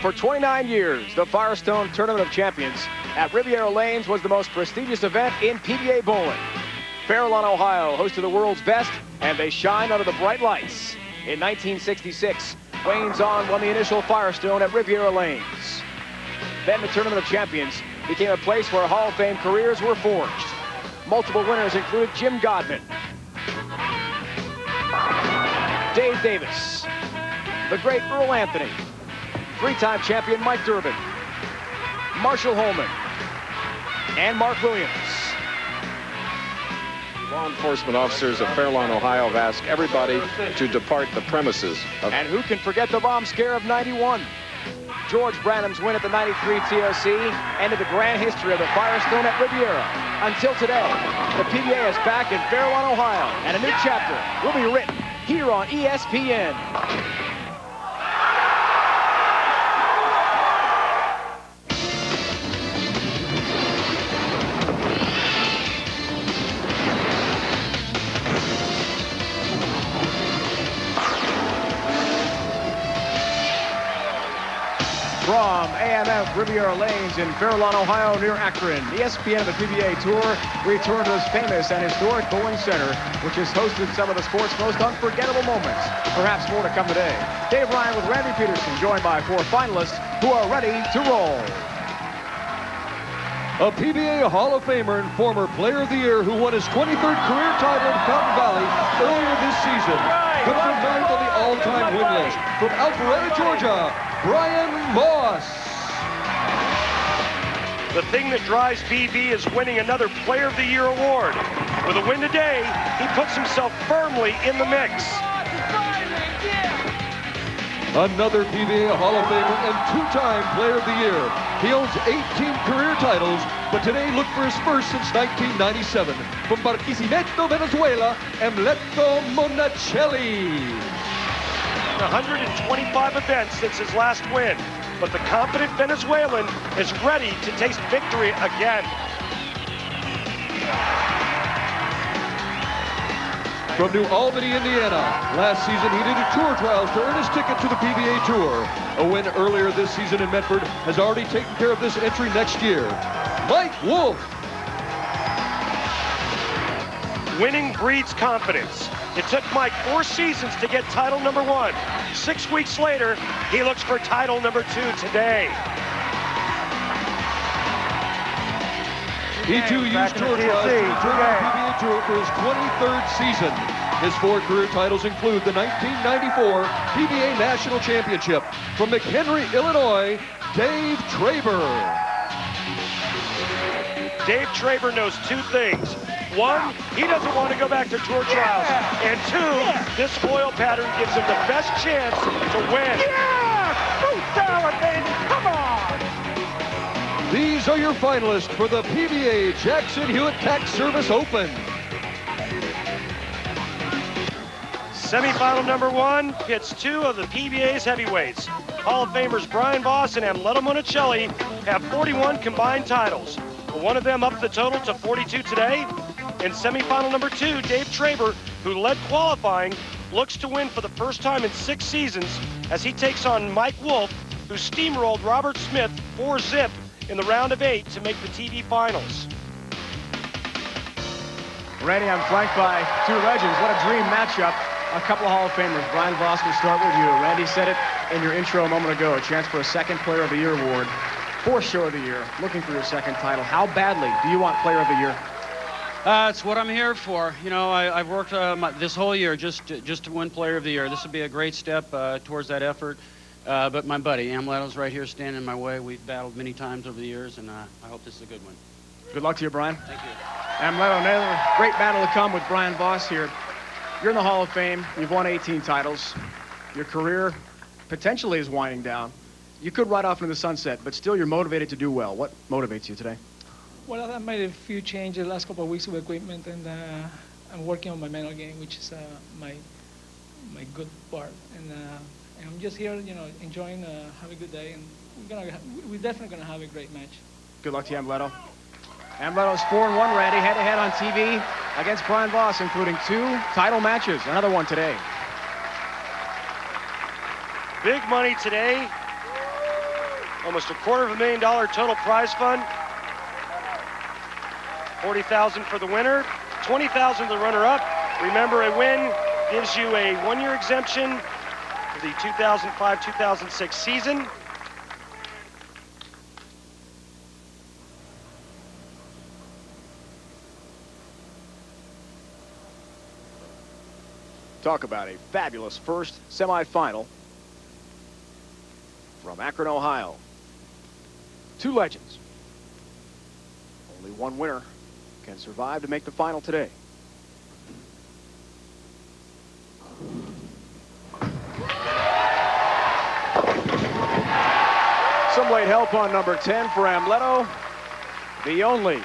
For 29 years, the Firestone Tournament of Champions at Riviera Lanes was the most prestigious event in PBA bowling. Fairlawn, Ohio hosted the world's best, and they shine under the bright lights. In 1966, Wayne Zahn won the initial Firestone at Riviera Lanes. Then the Tournament of Champions became a place where Hall of Fame careers were forged. Multiple winners included Jim Godman, Dave Davis, the great Earl Anthony, three-time champion Mike Durbin, Marshall Holman, and Mark Williams. Law enforcement officers of Fairlawn, Ohio have asked everybody to depart the premises. And who can forget the bomb scare of '91? George Branham's win at the '93 TOC ended the grand history of the Firestone at Riviera. Until today, the PBA is back in Fairlawn, Ohio, and a new chapter will be written here on ESPN. From AMF Riviera Lanes in Fairlawn, Ohio, near Akron, ESPN the PBA Tour returned to its famous and historic bowling center, which has hosted some of the sport's most unforgettable moments. Perhaps more to come today. Dave Ryan with Randy Peterson, joined by 4 finalists who are ready to roll. A PBA Hall of Famer and former Player of the Year who won his 23rd career title in Fountain Valley earlier this season. Put from 9th on the all-time win list. From Alpharetta, Georgia, Brian Voss. The thing that drives BV is winning another Player of the Year award. With a win today, he puts himself firmly in the mix. Another PBA Hall of Famer and 2-time Player of the Year. He owns 18 career titles, but today looked for his first since 1997. From Barquisimeto, Venezuela, Amleto Monacelli. 125 events since his last win, but the confident Venezuelan is ready to taste victory again. From New Albany, Indiana, last season he did a tour trials to earn his ticket to the PBA Tour. A win earlier this season in Medford has already taken care of this entry next year. Mike Wolfe. Winning breeds confidence. It took Mike 4 seasons to get title number 1. 6 weeks later, he looks for title number 2 today. He too used tour trials to return to the PBA Tour for his 23rd season. His 4 career titles include the 1994 PBA National Championship. From McHenry, Illinois, Dave Traber. Dave Traber knows 2 things. 1, he doesn't want to go back to tour trials. And 2, this oil pattern gives him the best chance to win. Yeah! Fruit salad, baby! Come on! These are your finalists for the PBA Jackson Hewitt Tax Service Open. Semifinal number 1 pits 2 of the PBA's heavyweights. Hall of Famers Brian Voss and Amleto Monacelli have 41 combined titles. One of them up the total to 42 today. In semifinal number 2, Dave Traber, who led qualifying, looks to win for the first time in 6 seasons as he takes on Mike Wolfe, who steamrolled Robert Smith 4-zip in the round of 8 to make the TV finals. Randy, I'm flanked by 2 legends. What a dream matchup. A couple of Hall of Famers. Brian Voss, we'll start with you. Randy said it in your intro a moment ago, a chance for a 2nd Player of the Year award. 4th Show of the Year, looking for your 2nd title. How badly do you want Player of the Year? It's what I'm here for. You know, I've worked this whole year just to win Player of the Year. This would be a great step towards that effort. But my buddy Amleto's right here standing in my way. We've battled many times over the years, and I hope this is a good one. Good luck to you, Brian. Thank you. Amleto, another great battle to come with Brian Voss here. You're in the Hall of Fame. You've won 18 titles. Your career potentially is winding down. You could ride off into the sunset, but still you're motivated to do well. What motivates you today? Well, I made a few changes the last couple of weeks with equipment, and I'm working on my mental game, which is my good part. And I'm just here, you know, enjoying, have a good day, and we're definitely gonna have a great match. Good luck to you, Amleto. Amleto's 4-1, Randy, head-to-head on TV against Brian Voss, including 2 title matches. Another one today. Big money today. Almost $250,000 total prize fund. $40,000 for the winner, $20,000 the runner-up. Remember, a win gives you a one-year exemption for the 2005-2006 season. Talk about a fabulous first semifinal from Akron, Ohio. Two legends. Only one winner can survive to make the final today. Some late help on number 10 for Amleto, the only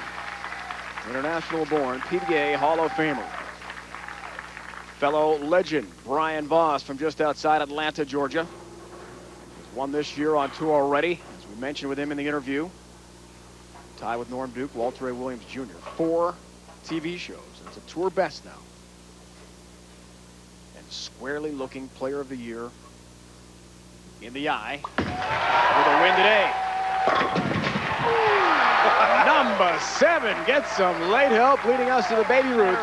international-born PBA Hall of Famer. Fellow legend Brian Voss from just outside Atlanta, Georgia. He's won this year on tour already, as we mentioned with him in the interview. Tied with Norm Duke, Walter A. Williams Jr. 4 TV shows. It's a tour best now. And squarely looking Player of the Year in the eye with a win today. Number 7 gets some late help, leading us to the Baby Ruth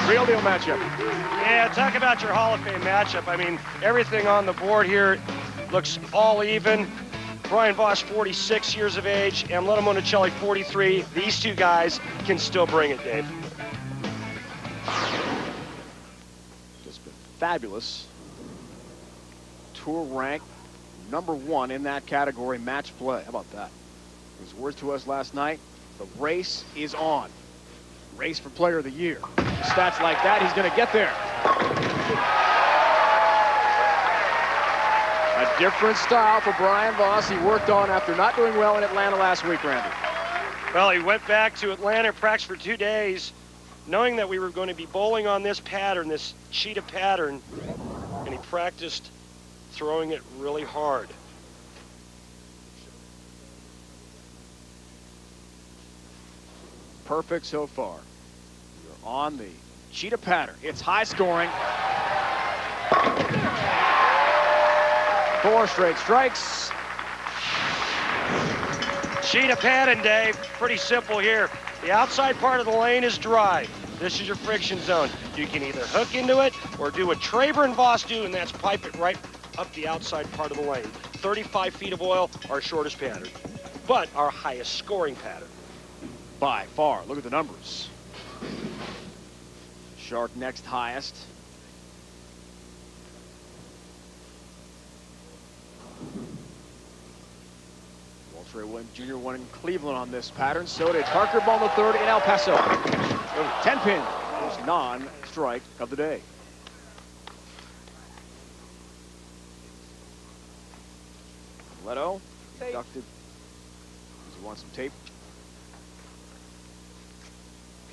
real deal matchup. Yeah, talk about your Hall of Fame matchup. I mean, everything on the board here looks all even. Brian Voss, 46 years of age, Amleto Monacelli, 43. These two guys can still bring it, Dave. Just been fabulous. Tour rank number 1 in that category, match play. How about that? His words to us last night, the race is on. Race for Player of the Year. Stats like that, he's going to get there. A different style for Brian Voss he worked on after not doing well in Atlanta last week, Randy. Well, he went back to Atlanta, practiced for 2 days, knowing that we were going to be bowling on this pattern, this cheetah pattern, and he practiced throwing it really hard. Perfect so far. You're on the cheetah pattern. It's high scoring. 4 straight strikes. Cheetah pattern, Dave. Pretty simple here. The outside part of the lane is dry. This is your friction zone. You can either hook into it or do what Traber and Voss do, and that's pipe it right up the outside part of the lane. 35 feet of oil, our shortest pattern, but our highest scoring pattern. By far, look at the numbers. Shark next highest. Walter A. Williams Jr. won in Cleveland on this pattern. So did Parker Bohn III in El Paso. 10 pin, his non-strike of the day. Leto inducted. Does he want some tape?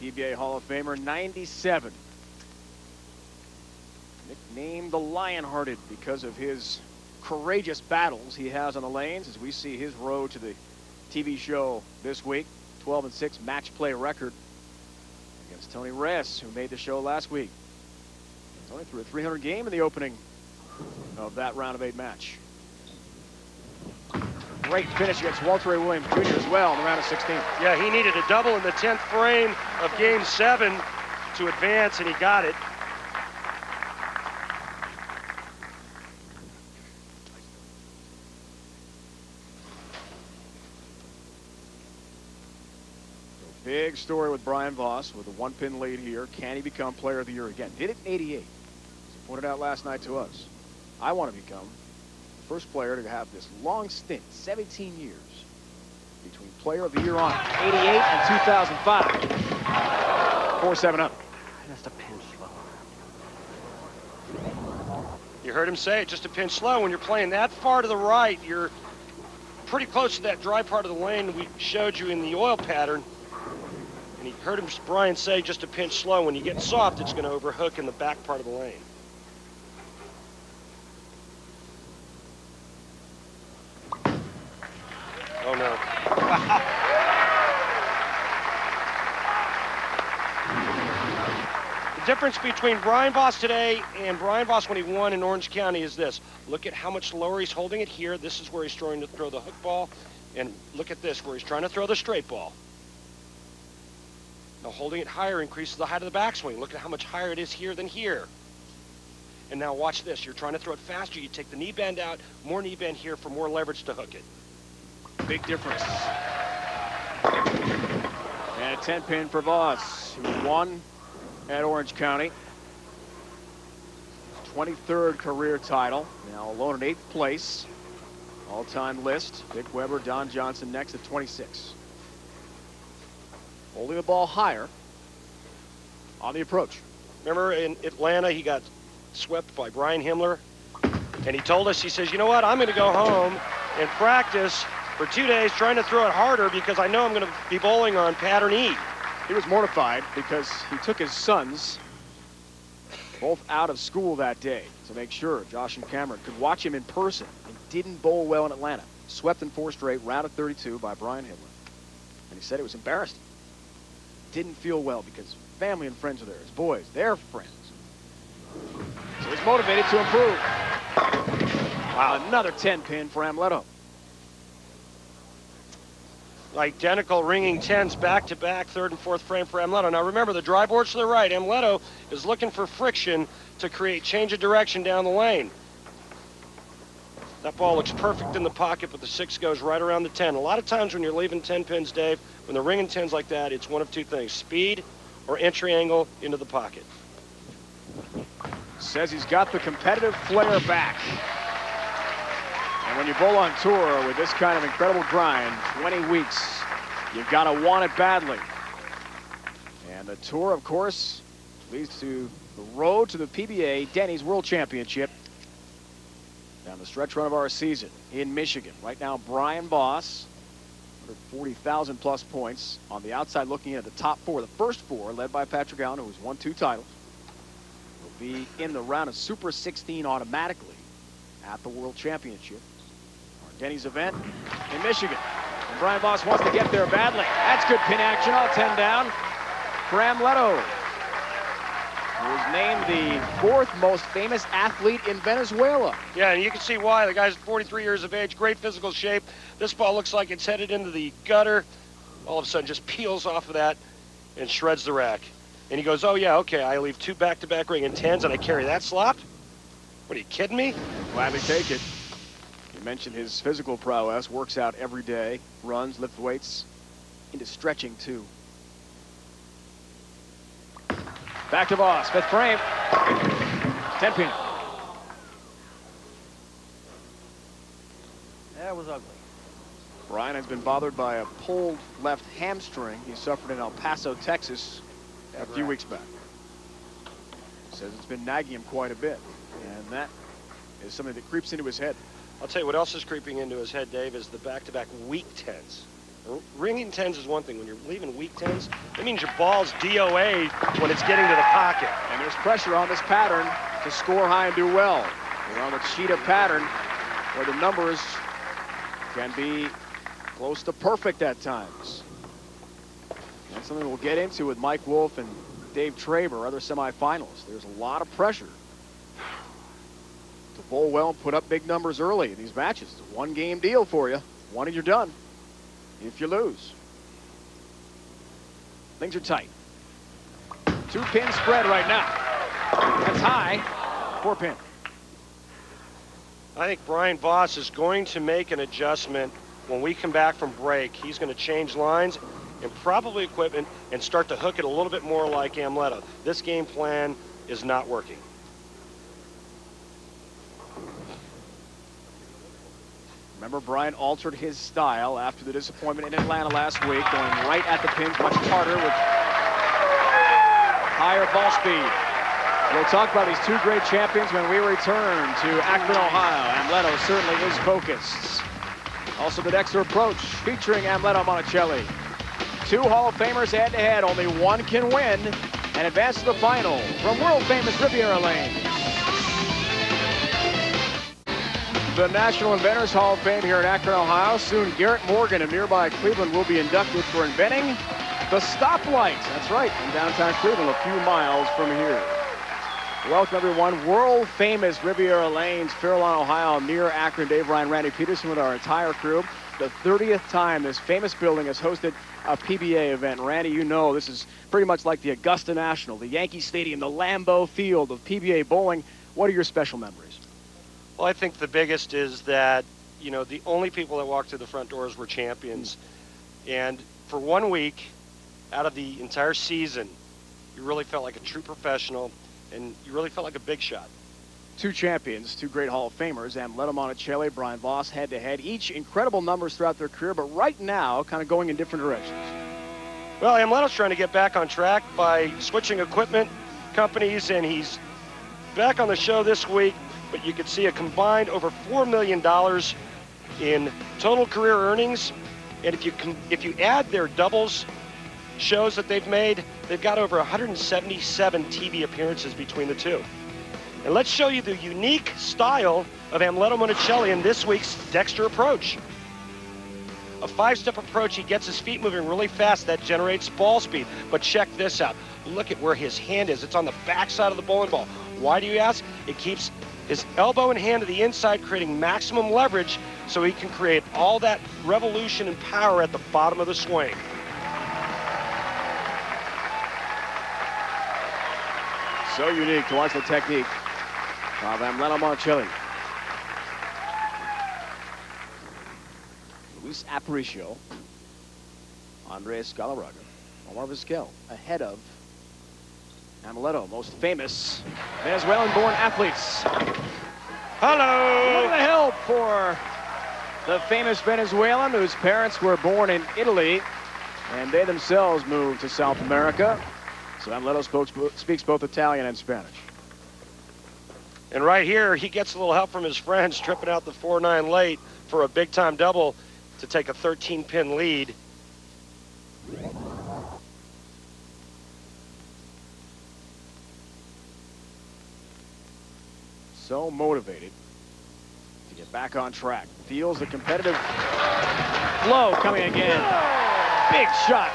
PBA Hall of Famer, 97. Nicknamed the Lion-Hearted because of his courageous battles he has on the lanes, as we see his road to the TV show this week. 12-6 match play record against Tony Ress, who made the show last week. Tony threw a 300 game in the opening of that round of 8 match. Great finish against Walter A. Williams Jr. as well in the round of 16. Yeah, he needed a double in the 10th frame of Game 7 to advance, and he got it. So big story with Brian Voss with a 1-pin lead here. Can he become Player of the Year again? Did it in 88. As he pointed out last night to us. I want to become the first player to have this long stint, 17 years, between Player of the Year on 88 and 2005. 4-7 up. Just a pinch slow. You heard him say it, just a pinch slow. When you're playing that far to the right, you're pretty close to that dry part of the lane we showed you in the oil pattern. And he heard him, Brian, say just a pinch slow. When you get soft, it's going to overhook in the back part of the lane. Oh, no. The difference between Brian Voss today and Brian Voss when he won in Orange County is this. Look at how much lower he's holding it here. This is where he's trying to throw the hook ball. And look at this, where he's trying to throw the straight ball. Now holding it higher increases the height of the backswing. Look at how much higher it is here than here. And now watch this. You're trying to throw it faster. You take the knee bend out, more knee bend here for more leverage to hook it. Big difference. And a 10-pin for Voss, who won at Orange County. 23rd career title. Now alone in 8th place. All-time list. Dick Weber, Don Johnson next at 26. Holding the ball higher on the approach. Remember in Atlanta, he got swept by Brian Himmler. And he told us, he says, you know what, I'm going to go home and practice for 2 days trying to throw it harder because I know I'm going to be bowling on pattern E. He was mortified because he took his sons both out of school that day to make sure Josh and Cameron could watch him in person, and didn't bowl well in Atlanta. Swept in 4 straight, round of 32 by Brian Himmler. And he said it was embarrassing. Didn't feel well because family and friends are there, his boys, their friends. So he's motivated to improve. Wow, another 10-pin for Amleto. Identical ringing 10s back-to-back, 3rd and 4th frame for Amleto. Now remember, the drive board's to the right. Amleto is looking for friction to create change of direction down the lane. That ball looks perfect in the pocket, but the 6 goes right around the 10. A lot of times when you're leaving 10 pins, Dave, when they're ringing 10s like that, it's one of 2 things, speed or entry angle into the pocket. Says he's got the competitive flair back. And when you bowl on tour with this kind of incredible grind, 20 weeks, you've got to want it badly. And the tour, of course, leads to the road to the PBA Denny's World Championship down the stretch run of our season in Michigan. Right now, Brian Voss, 140,000 plus points on the outside, looking at the top 4. The first 4, led by Patrick Allen, who's won 2 titles, will be in the round of Super 16 automatically at the World Championship. Denny's event in Michigan. And Brian Voss wants to get there badly. That's good pin action, all 10 down for Amleto, who was named the 4th most famous athlete in Venezuela. Yeah, and you can see why. The guy's 43 years of age, great physical shape. This ball looks like it's headed into the gutter. All of a sudden just peels off of that and shreds the rack. And he goes, oh yeah, okay, I leave 2 back-to-back ringing 10s and I carry that slop? What, are you kidding me? Gladly take it. Mentioned his physical prowess, works out every day, runs, lift weights, into stretching too. Back to Voss, 5th frame, 10-pin. That was ugly. Brian has been bothered by a pulled left hamstring he suffered in El Paso, Texas a few weeks back. Says it's been nagging him quite a bit, and that is something that creeps into his head. I'll tell you what else is creeping into his head, Dave, is the back-to-back weak 10s. Ringing 10s is one thing. When you're leaving weak 10s, that means your ball's DOA when it's getting to the pocket. And there's pressure on this pattern to score high and do well. We're on the cheetah pattern where the numbers can be close to perfect at times. That's something we'll get into with Mike Wolfe and Dave Traber, other semifinalists. There's a lot of pressure to bowl well and put up big numbers early in these matches. It's a 1-game deal for you. 1 and you're done if you lose. Things are tight. 2-pin spread right now. That's high. 4-pin. I think Brian Voss is going to make an adjustment when we come back from break. He's going to change lines and probably equipment and start to hook it a little bit more like Amleto. This game plan is not working. Remember, Brian altered his style after the disappointment in Atlanta last week, going right at the pins much harder with higher ball speed. We'll talk about these 2 great champions when we return to Akron, Ohio. Amleto certainly is focused. Also the Dexter approach featuring Amleto Monacelli. 2 Hall of Famers head-to-head. Only one can win and advance to the final from world-famous Riviera Lanes. The National Inventors Hall of Fame here in Akron, Ohio. Soon Garrett Morgan of nearby Cleveland will be inducted for inventing the stoplight. That's right, in downtown Cleveland, a few miles from here. Welcome, everyone. World-famous Riviera Lanes, Fairlawn, Ohio, near Akron. Dave Ryan, Randy Peterson with our entire crew. The 30th time this famous building has hosted a PBA event. Randy, you know this is pretty much like the Augusta National, the Yankee Stadium, the Lambeau Field of PBA bowling. What are your special memories? Well, I think the biggest is that, you know, the only people that walked through the front doors were champions. And for 1 week out of the entire season, you really felt like a true professional, and you really felt like a big shot. Two champions, two great Hall of Famers, Amleto, Monacelli, Brian Voss, head-to-head. Each incredible numbers throughout their career, but right now, kind of going in different directions. Well, Amleto's trying to get back on track by switching equipment companies, and he's back on the show this week, but you could see a combined over $4 million in total career earnings. And if you add their doubles shows that they've made, they've got over 177 TV appearances between the two. And let's show you the unique style of Amleto Monacelli in this week's Dexter approach. A 5-step approach, he gets his feet moving really fast. That generates ball speed. But check this out. Look at where his hand is. It's on the backside of the bowling ball. Why do you ask? It keeps his elbow and hand to the inside, creating maximum leverage so he can create all that revolution and power at the bottom of the swing. So unique to watch the technique of Amleto Monacelli. Luis Aparicio, Andres Galarraga, Omar Vizquel ahead of Amleto, most famous Venezuelan-born athletes. Hello! Look at the help for the famous Venezuelan whose parents were born in Italy, and they themselves moved to South America. So Amleto speaks both Italian and Spanish. And right here, he gets a little help from his friends, tripping out the 4-9 late for a big-time double to take a 13-pin lead. So motivated to get back on track. Feels the competitive flow coming again. Big shot.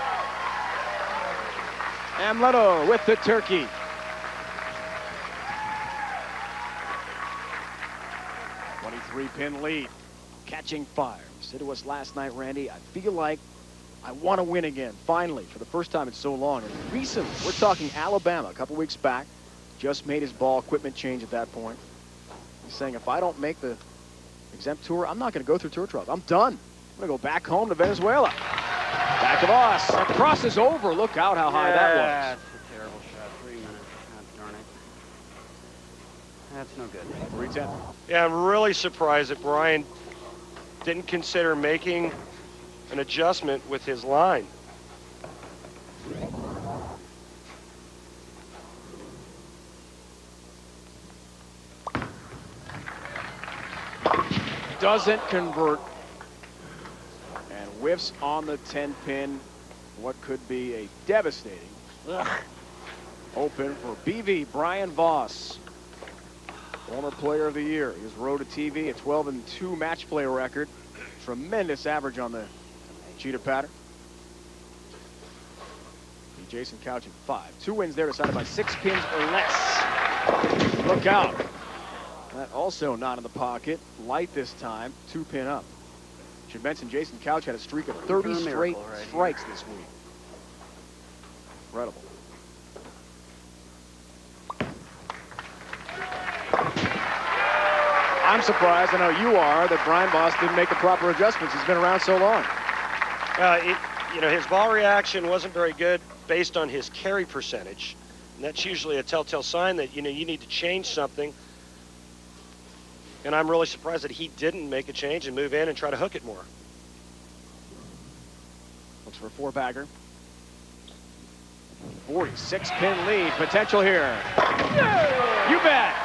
Amleto with the turkey. Three-pin lead, catching fire. You said to us last night, Randy, I feel like I want to win again, finally, for the first time in so long. And recently, we're talking Alabama, a couple weeks back, just made his ball equipment change at that point. He's saying, if I don't make the exempt tour, I'm not going to go through tour trials. I'm done. I'm going to go back home to Venezuela. Back to Voss. And crosses over. Look out how high that was. That's a terrible shot. 3 minutes. God darn it. That's no good. 310. Yeah, I'm really surprised that Brian didn't consider making an adjustment with his line. Doesn't convert and whiffs on the 10-pin. What could be a devastating open for BV Brian Voss. Former player of the year. He was road to TV, a 12-2 match play record. Tremendous average on the cheetah pattern. Jason Couch in 5. 2 wins there decided by 6 pins or less. Look out. That also not in the pocket. Light this time. 2-pin up. Should mention Jason Couch had a streak of 30 straight strikes this week. Incredible. I'm surprised, I know you are, that Brian Voss didn't make the proper adjustments. He's been around so long. You know, his ball reaction wasn't very good based on his carry percentage. And that's usually a telltale sign that, you know, you need to change something. And I'm really surprised that he didn't make a change and move in and try to hook it more. Looks for a 4-bagger. 46-pin lead potential here. You bet.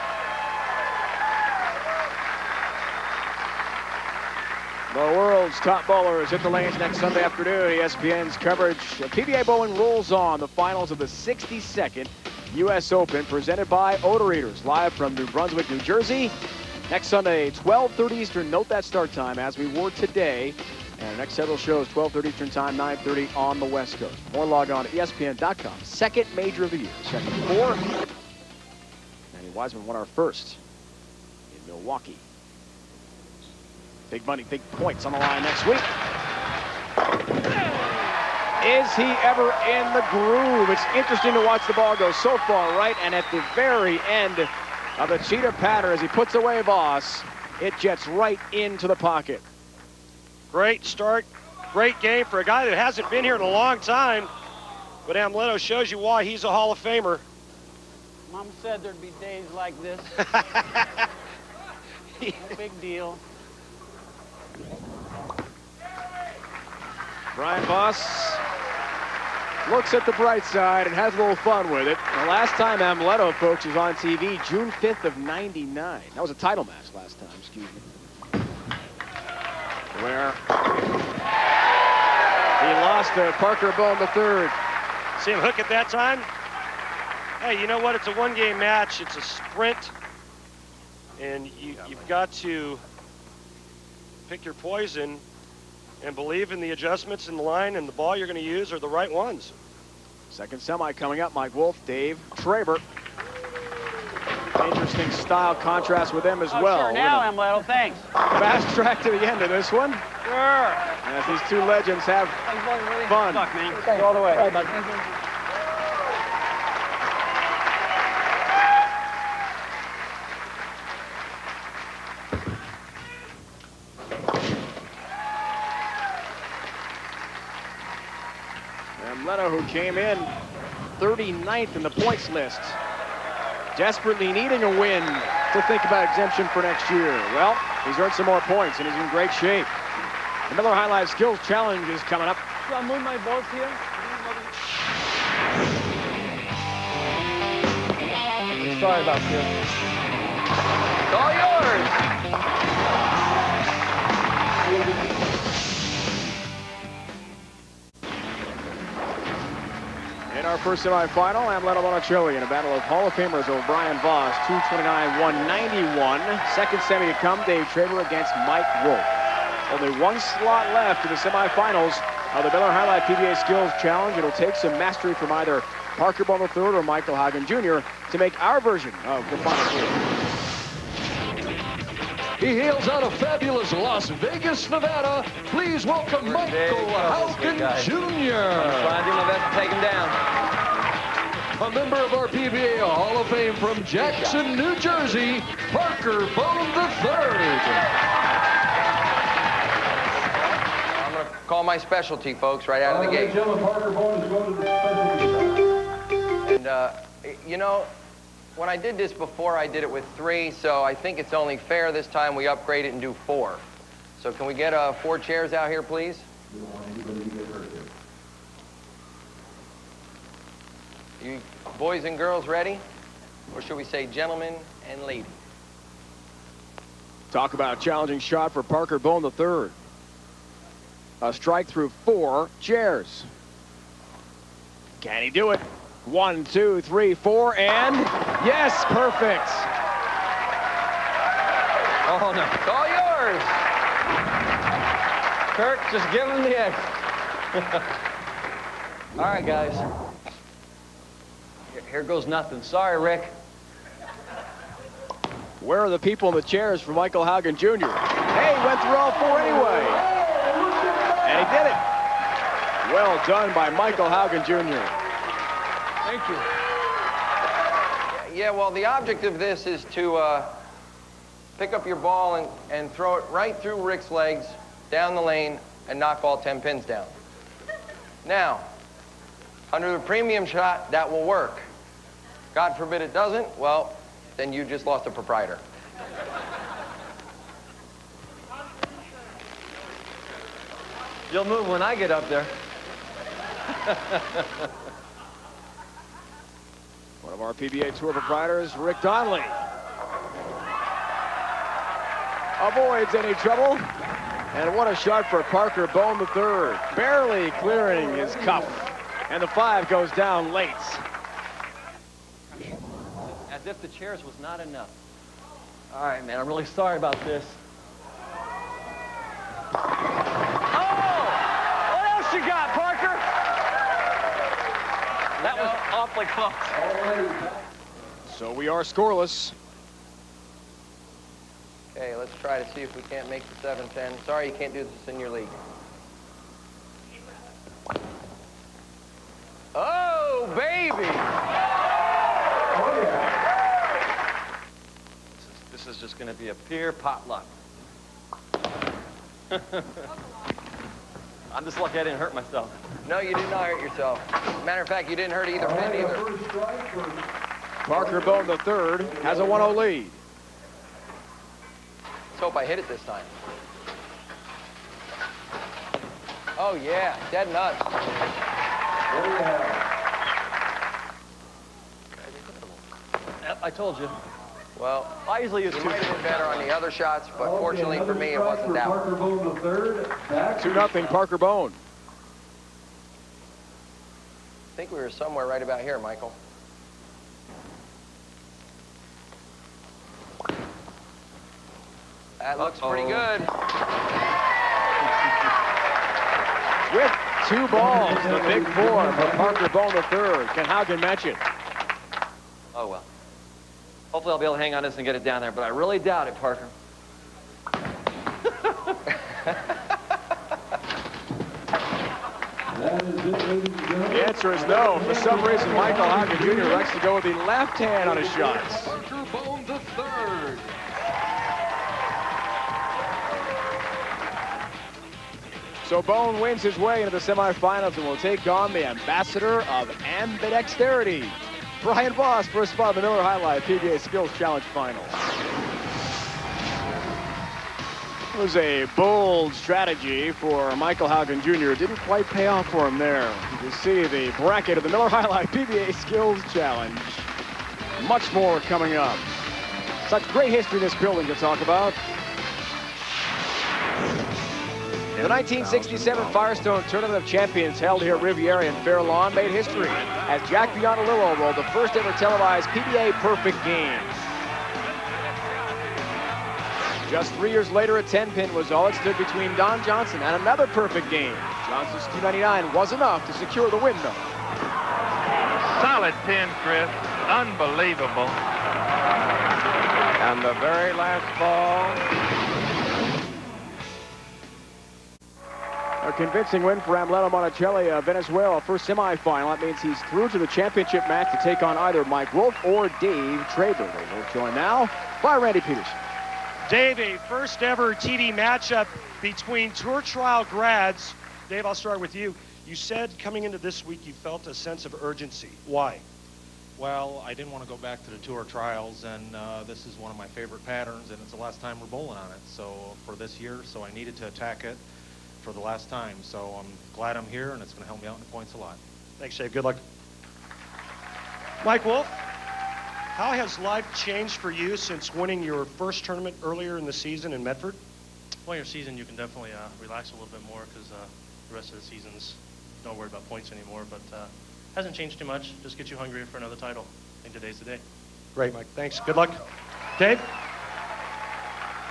The world's top bowlers hit the lanes next Sunday afternoon. ESPN's coverage of PBA bowling rolls on. The finals of the 62nd U.S. Open presented by Odor Eaters, live from New Brunswick, New Jersey. Next Sunday, 12:30 Eastern. Note that start time as we were today. And the next several shows, 12:30 Eastern Time, 9:30 on the West Coast. More log on to ESPN.com. Second major of the year, second 4. Manny Wiseman won our first in Milwaukee. Big money, big points on the line next week. Is he ever in the groove? It's interesting to watch the ball go so far right, and at the very end of the cheetah pattern, as he puts away Voss, it jets right into the pocket. Great start, great game for a guy that hasn't been here in a long time. But Amleto shows you why he's a Hall of Famer. Mom said there'd be days like this. No big deal. Brian Voss looks at the bright side and has a little fun with it. The last time Amleto, folks, was on TV, June 5th of '99. That was a title match last time, excuse me. Where he lost to Parker Bohn III. See him hook at that time? Hey, you know what? It's a one-game match. It's a sprint. And you've got to pick your poison and believe in the adjustments in the line, and the ball you're going to use are the right ones. Second semi coming up. Mike Wolfe, Dave Traber. Interesting style contrast with them as well. Sure, now, Amleto, thanks. Fast track to the end of this one. Sure. As these two legends have fun. Good luck, man. Go all the way. Right, Amleto, who came in 39th in the points list, desperately needing a win to think about exemption for next year. Well, he's earned some more points and he's in great shape. The Miller High Life Skills Challenge is coming up. So I move my balls here. Sorry about this. It's all yours. In our first semifinal, Amleto Monacelli in a battle of Hall of Famers O'Brien Voss, 229-191. Second semi to come, Dave Traber against Mike Wolfe. Only one slot left in the semifinals of the Miller High Life PBA Skills Challenge. It'll take some mastery from either Parker Bohn III or Michael Haugen Jr. to make our version of the final three. He hails out of fabulous Las Vegas, Nevada. Please welcome Michael Haugen Jr. I'm trying to do my best to take him down. A member of our PBA Hall of Fame from Jackson, New Jersey, Parker Bohn III. I'm going to call my specialty, folks, right out of the gate. And, you know, when I did this before, I did it with 3, so I think it's only fair this time we upgrade it and do 4. So can we get 4 chairs out here, please? You boys and girls ready? Or should we say gentlemen and ladies? Talk about a challenging shot for Parker Bohn III. A strike through 4 chairs. Can he do it? 1, 2, 3, 4, and yes, perfect. Oh, no. It's all yours. Kirk, just give him the X. All right, guys. Here goes nothing. Sorry, Rick. Where are the people in the chairs for Michael Haugen Jr.? Hey, went through all 4 anyway. And he did it. Well done by Michael Haugen Jr. Thank you. Yeah, well, the object of this is to pick up your ball and throw it right through Rick's legs, down the lane, and knock all 10 pins down. Now, under the premium shot, that will work. God forbid it doesn't, well, then you just lost a proprietor. You'll move when I get up there. One of our PBA Tour proprietors, Rick Donnelly, avoids any trouble. And what a shot for Parker Bohn III. Barely clearing his cuff. And the 5 goes down late. As if the chairs was not enough. All right, man, I'm really sorry about this. Oh! awfully close. So we are scoreless. Okay, let's try to see if we can't make the 7-10. Sorry you can't do this in your league. Oh, baby! This is just going to be a pure potluck. I'm just lucky I didn't hurt myself. No, you did not hurt yourself. Matter of fact, you didn't hurt either pin either. Parker Bohn III has a 1-0 lead. Let's hope I hit it this time. Oh, yeah, dead nuts. Yep, I told you. Well, I usually use you two. might have been better on the other shots, but fortunately for me, it wasn't that one. 2-0 Parker Bohn. I think we were somewhere right about here, Michael. That looks pretty good. With 2 balls, the big 4 for Parker Bohn III. Can Haugen match it? Oh, well. Hopefully I'll be able to hang on this and get it down there, but I really doubt it, Parker. The answer is no. For some reason, Michael Haugen Jr. likes to go with the left hand on his shots. Parker Bohn III. So Bohn wins his way into the semifinals and will take on the ambassador of ambidexterity, Brian Voss, for a spot in the Miller High Life PBA Skills Challenge Final. It was a bold strategy for Michael Haugen Jr. Didn't quite pay off for him there. You can see the bracket of the Miller High Life PBA Skills Challenge. Much more coming up. Such great history in this building to talk about. The 1967 Firestone Tournament of Champions held here at Riviera in Fairlawn made history as Jack Biondelillo rolled the first ever televised PBA perfect game. Just 3 years later, a 10-pin was all it stood between Don Johnson and another perfect game. Johnson's 299 was enough to secure the win, though. Solid pin, Chris. Unbelievable. And the very last ball. A convincing win for Amleto Monacelli of Venezuela, first semifinal. That means he's through to the championship match to take on either Mike Wolfe or Dave Traber. They will join now by Randy Peterson. Dave, a first ever TV matchup between tour trial grads. Dave, I'll start with you. You said coming into this week you felt a sense of urgency. Why? Well, I didn't want to go back to the tour trials, and this is one of my favorite patterns, and it's the last time we're bowling on it. So for this year, so I needed to attack it for the last time. So I'm glad I'm here, and it's going to help me out in the points a lot. Thanks, Dave. Good luck. Mike Wolfe, how has life changed for you since winning your first tournament earlier in the season in Medford? Well, your season, you can definitely relax a little bit more because the rest of the season's don't worry about points anymore, but hasn't changed too much. Just get you hungry for another title. I think today's the day. Great, Mike. Thanks. Good luck. Dave?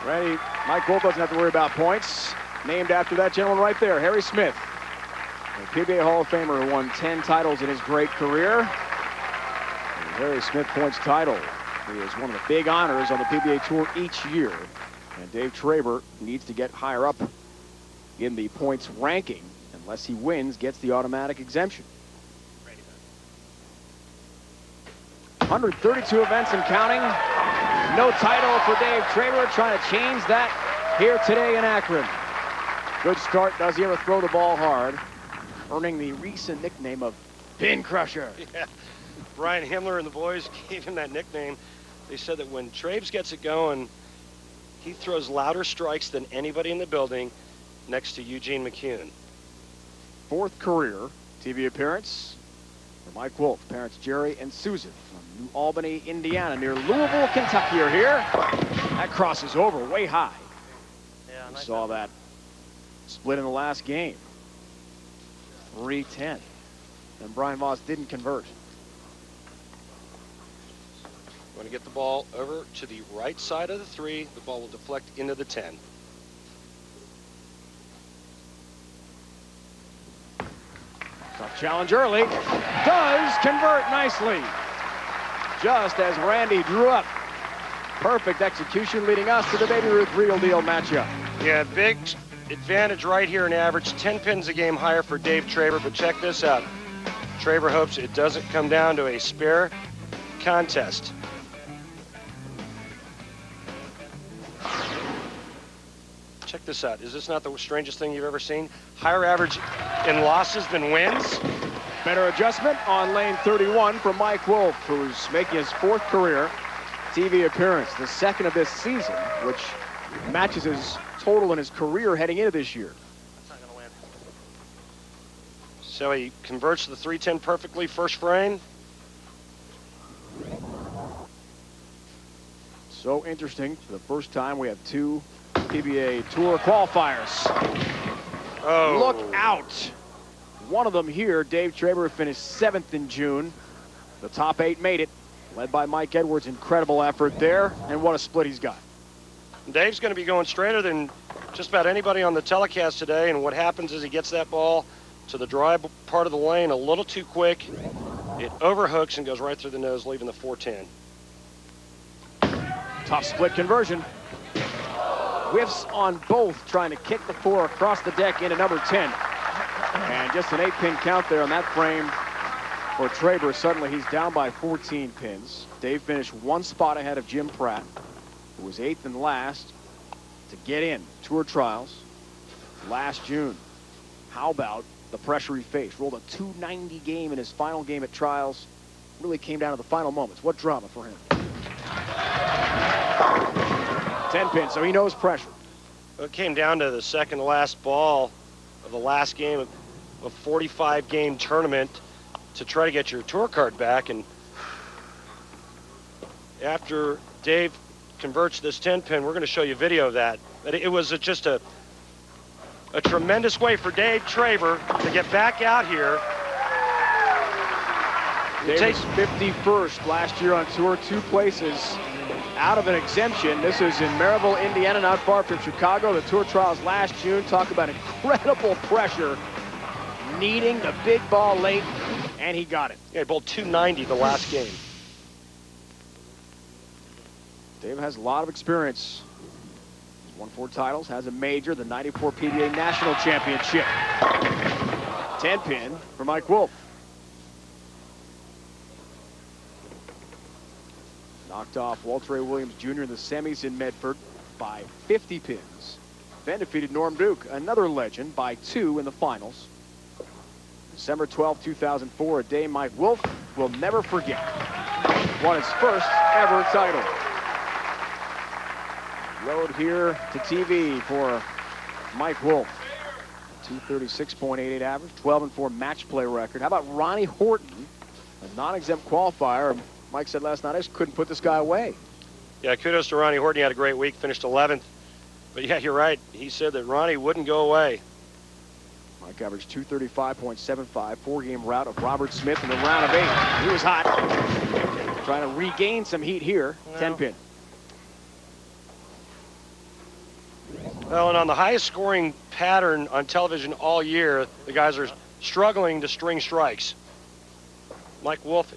Randy, Mike Wolfe doesn't have to worry about points. Named after that gentleman right there, Harry Smith, a PBA Hall of Famer who won 10 titles in his great career. The Harry Smith points title is one of the big honors on the PBA Tour each year. And Dave Traber needs to get higher up in the points ranking. Unless he wins, gets the automatic exemption. 132 events and counting. No title for Dave Traber, trying to change that here today in Akron. Good start. Does he ever throw the ball hard? Earning the recent nickname of Pin Crusher. Yeah. Brian Himmler and the boys gave him that nickname. They said that when Trabes gets it going, he throws louder strikes than anybody in the building next to Eugene McCune. Fourth career TV appearance for Mike Wolfe. Parents Jerry and Susan from New Albany, Indiana, near Louisville, Kentucky are here. That crosses over way high. Yeah, We nice saw that split in the last game. 3-10. And Brian Voss didn't convert. You want to get the ball over to the right side of the 3. The ball will deflect into the 10. Tough challenge early. Does convert nicely. Just as Randy drew up. Perfect execution leading us to the Baby Ruth Real Deal matchup. Yeah, big advantage right here in average. 10 pins a game higher for Dave Traber, but check this out. Traber hopes it doesn't come down to a spare contest. Check this out. Is this not the strangest thing you've ever seen? Higher average in losses than wins. Better adjustment on lane 31 from Mike Wolfe, who's making his 4th career TV appearance, the 2nd of this season, which matches his total in his career heading into this year. That's not going to land. So he converts the 310 perfectly, first frame. So interesting. For the first time, we have 2 PBA Tour qualifiers. Oh. Look out. One of them here, Dave Traber, finished 7th in June. The top 8 made it, led by Mike Edwards. Incredible effort there, and what a split he's got. Dave's going to be going straighter than just about anybody on the telecast today, and what happens is he gets that ball to the dry part of the lane a little too quick. It overhooks and goes right through the nose, leaving the 410. Tough split conversion. Whiffs on both, trying to kick the 4 across the deck into number 10. And just an 8-pin count there on that frame for Traber. Suddenly he's down by 14 pins. Dave finished 1 spot ahead of Jim Pratt, who was 8th and last to get in Tour Trials last June. How about the pressure he faced? Rolled a 290 game in his final game at Trials. Really came down to the final moments. What drama for him. 10 pins, so he knows pressure. It came down to the second to last ball of the last game of a 45-game tournament to try to get your tour card back. And after Dave converts this 10 pin, we're going to show you video of that. But it was just a tremendous way for Dave Traber to get back out here. Dave was 51st last year on tour, 2 places out of an exemption. This is in Maryville, Indiana, not far from Chicago. The Tour Trials last June. Talk about incredible pressure, needing the big ball late, and he got it. Yeah, he bowled 290 the last game. Dave has a lot of experience. He's won 4 titles, has a major, the 94 PBA National Championship. 10 pin for Mike Wolfe. Knocked off Walter A. Williams Jr. in the semis in Medford by 50 pins. Then defeated Norm Duke, another legend, by 2 in the finals. December 12, 2004, a day Mike Wolfe will never forget. Won his first ever title. Road here to TV for Mike Wolfe. 236.88 average, 12-4 match play record. How about Ronnie Horton, a non-exempt qualifier? Mike said last night, I just couldn't put this guy away. Yeah, kudos to Ronnie Horton. He had a great week, finished 11th. But yeah, you're right. He said that Ronnie wouldn't go away. Mike averaged 235.75, 4-game rout of Robert Smith in the round of 8. He was hot. Trying to regain some heat here. No. 10 pin. Well, and on the highest scoring pattern on television all year, the guys are struggling to string strikes. Mike Wolfe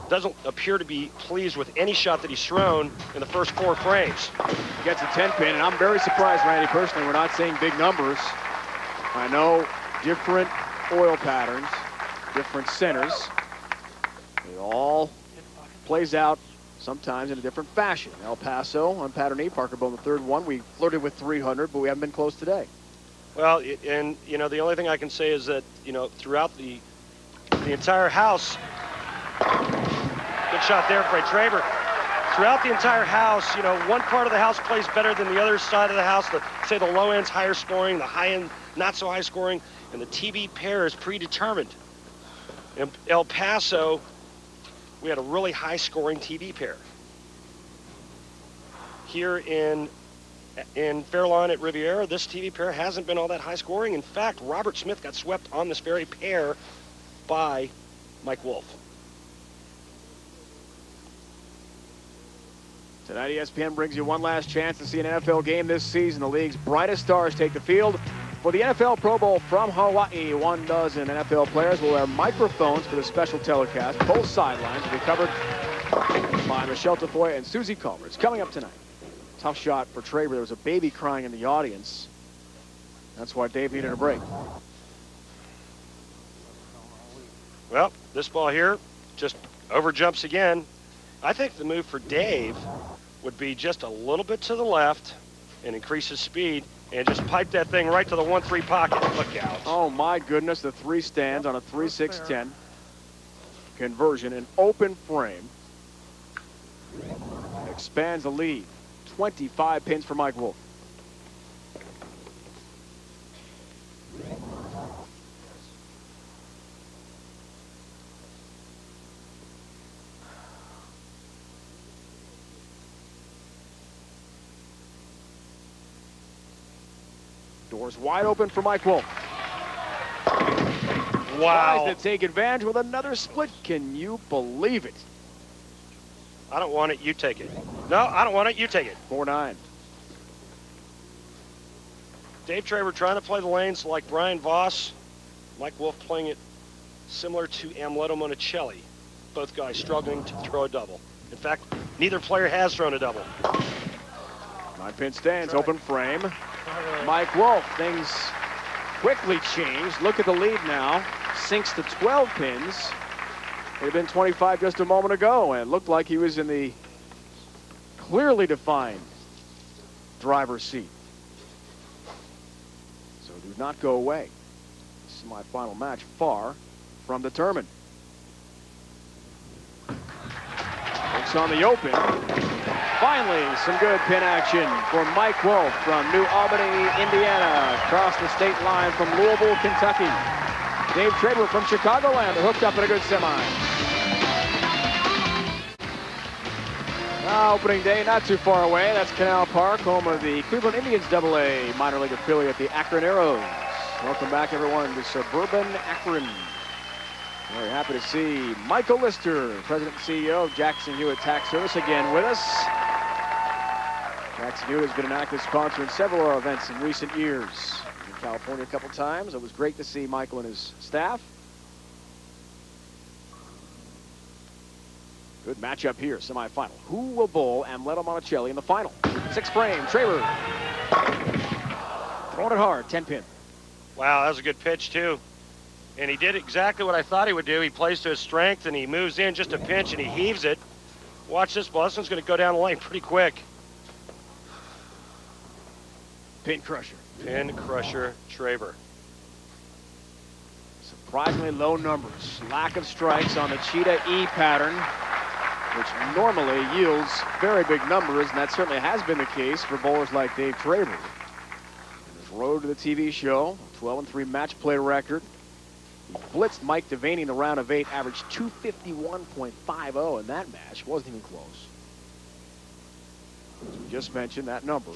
doesn't appear to be pleased with any shot that he's thrown in the first 4 frames. He gets a 10 pin, and I'm very surprised, Randy, personally, we're not seeing big numbers. I know different oil patterns, different centers. It all plays out sometimes in a different fashion. El Paso on pattern E, Parker Bohn, the 3rd one. We flirted with 300, but we haven't been close today. Well, and, you know, the only thing I can say is that, you know, throughout the entire house, good shot there by Traber. Throughout the entire house, you know, one part of the house plays better than the other side of the house. Say the low end's higher scoring, the high end not so high scoring, and the TV pair is predetermined. In El Paso, we had a really high scoring TV pair. Here in Fairlawn at Riviera, this TV pair hasn't been all that high scoring. In fact, Robert Smith got swept on this very pair by Mike Wolfe. Tonight, ESPN brings you one last chance to see an NFL game this season. The league's brightest stars take the field For the NFL Pro Bowl from Hawaii, 12 NFL players will wear microphones for the special telecast. Both sidelines will be covered by Michelle Tafoya and Susie Culver. It's coming up tonight. Tough shot for Traber. There was a baby crying in the audience. That's why Dave needed a break. Well, this ball here just over jumps again. I think the move for Dave would be just a little bit to the left and increase his speed and just pipe that thing right to the 1-3 pocket. Look out. Oh my goodness, the 3 stands on a 3-6-10 conversion, an open frame. Expands the lead. 25 pins for Mike Wolfe. Doors wide open for Mike Wolfe. Wow. Tries to take advantage with another split. Can you believe it? I don't want it, you take it. No, I don't want it, you take it. 4-9. Dave Traber trying to play the lanes like Brian Voss. Mike Wolfe playing it similar to Amleto Monacelli. Both guys struggling to throw a double. In fact, neither player has thrown a double. 9-pin stands, open frame. Mike Wolfe, things quickly changed. Look at the lead now. Sinks to 12 pins. It had been 25 just a moment ago, and it looked like he was in the clearly defined driver's seat. So do not go away. This is my final match, far from determined. Looks on the open. Finally, some good pin action for Mike Wolfe from New Albany, Indiana, across the state line from Louisville, Kentucky. Dave Traber from Chicagoland are hooked up in a good semi. Now, opening day not too far away. That's Canal Park, home of the Cleveland Indians AA minor league affiliate, the Akron Arrows. Welcome back, everyone, to suburban Akron. Very happy to see Michael Lister, President and CEO of Jackson Hewitt Tax Service, again with us. Jackson Hewitt has been an active sponsor in several of our events in recent years. In California a couple times. It was great to see Michael and his staff. Good matchup here, semifinal. Who will bowl Amleto Monacelli in the final? 6th frame, Traber. Throwing it hard, 10 pin. Wow, that was a good pitch, too. And he did exactly what I thought he would do. He plays to his strength, and he moves in just a pinch, and he heaves it. Watch this ball. This one's going to go down the lane pretty quick. Pin crusher. Pin crusher, Traber. Surprisingly low numbers. Lack of strikes on the Cheetah E pattern, which normally yields very big numbers, and that certainly has been the case for bowlers like Dave Traber. In his road to the TV show, 12-3 match play record. He blitzed Mike Devaney in the round of 8, averaged 251.50 in that match. Wasn't even close. As we just mentioned, that number.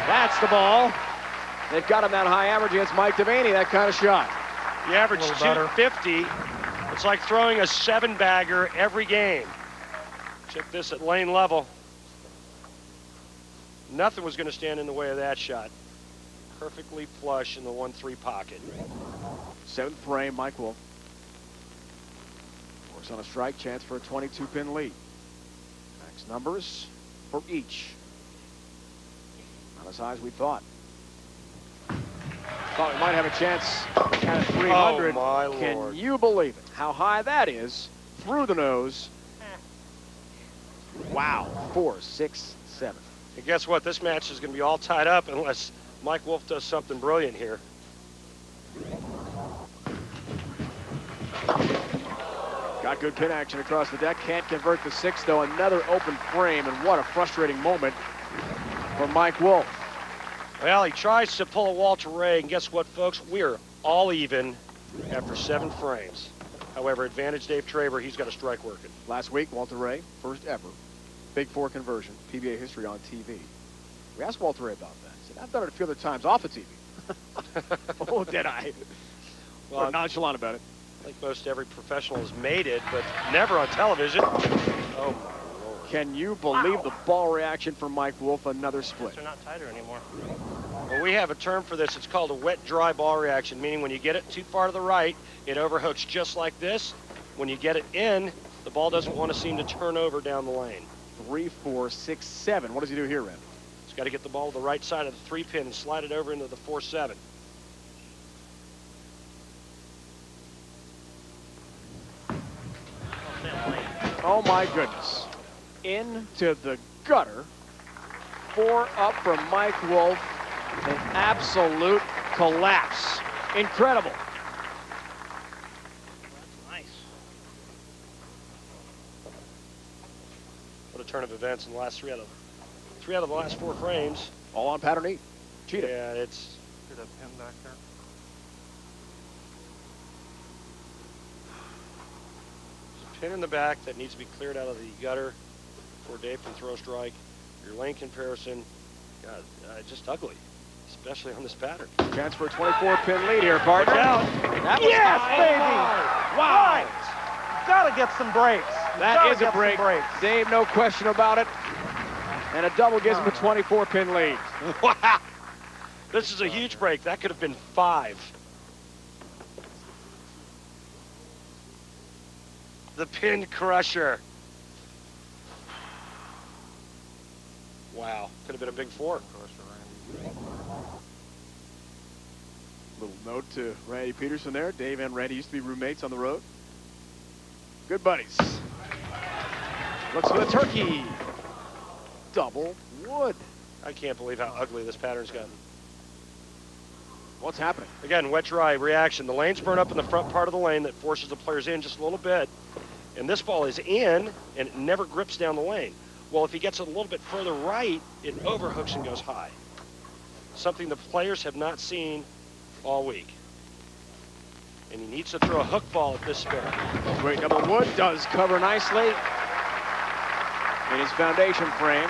That's the ball. They've got him that high average against Mike Devaney, that kind of shot. He averaged 250. It's like throwing a 7-bagger every game. Check this at lane level. Nothing was going to stand in the way of that shot. Perfectly flush in the 1-3 pocket. 7th frame, Mike Wolfe. Force on a strike, chance for a 22-pin lead. Max numbers for each. Not as high as we thought. Thought we might have a chance at 300. Oh, my Can Lord. you believe it? How high that is? Through the nose. Wow. 4, 6, 7. And guess what? This match is going to be all tied up unless Mike Wolfe does something brilliant here. Got good pin action across the deck. Can't convert the 6, though. Another open frame, and what a frustrating moment for Mike Wolfe. Well, he tries to pull a Walter Ray, and guess what, folks? We're all even after 7 frames. However, advantage Dave Traber, he's got a strike working. Last week, Walter Ray, first ever Big 4 conversion, PBA history on TV. We asked Walter Ray about that. He said, I've done it a few other times off of TV. Oh, did I? Well, I'm nonchalant about it. I think most every professional has made it, but never on television. Oh, my Lord. Can you believe the ball reaction from Mike Wolfe? Another split. They're not tighter anymore. Well, we have a term for this. It's called a wet, dry ball reaction, meaning when you get it too far to the right, it overhooks just like this. When you get it in, the ball doesn't want to seem to turn over down the lane. 3, 4, 6, 7. What does he do here, Ren? He's got to get the ball to the right side of the 3-pin and slide it over into the 4-7. Oh my goodness. Into the gutter. 4 up from Mike Wolfe. An absolute collapse. Incredible. That's nice. What a turn of events in the last 3 out of the last 4 frames. All on pattern 8. Cheetah. Yeah, it's Hear that pin back there? a pin in the back that needs to be cleared out of the gutter before Dave can throw a strike. Your lane comparison, God, just ugly, especially on this pattern. Chance for a 24-pin lead here, partner. Look out. That was Yes, high. baby! Wow. Gotta get some breaks. That is a break. Dave, no question about it. And a double gives him a 24-pin lead. Wow. This is a huge break. That could have been 5. The pin crusher. Wow. Could have been a big 4. Little note to Randy Peterson there. Dave and Randy used to be roommates on the road. Good buddies. Looks for the turkey. Double wood. I can't believe how ugly this pattern's gotten. What's happening? Again, wet dry reaction. The lanes burn up in the front part of the lane that forces the players in just a little bit. And this ball is in and it never grips down the lane. Well, if he gets it a little bit further right, it overhooks and goes high. Something the players have not seen all week. And he needs to throw a hook ball at this spin. Great double wood does cover nicely in his foundation frame.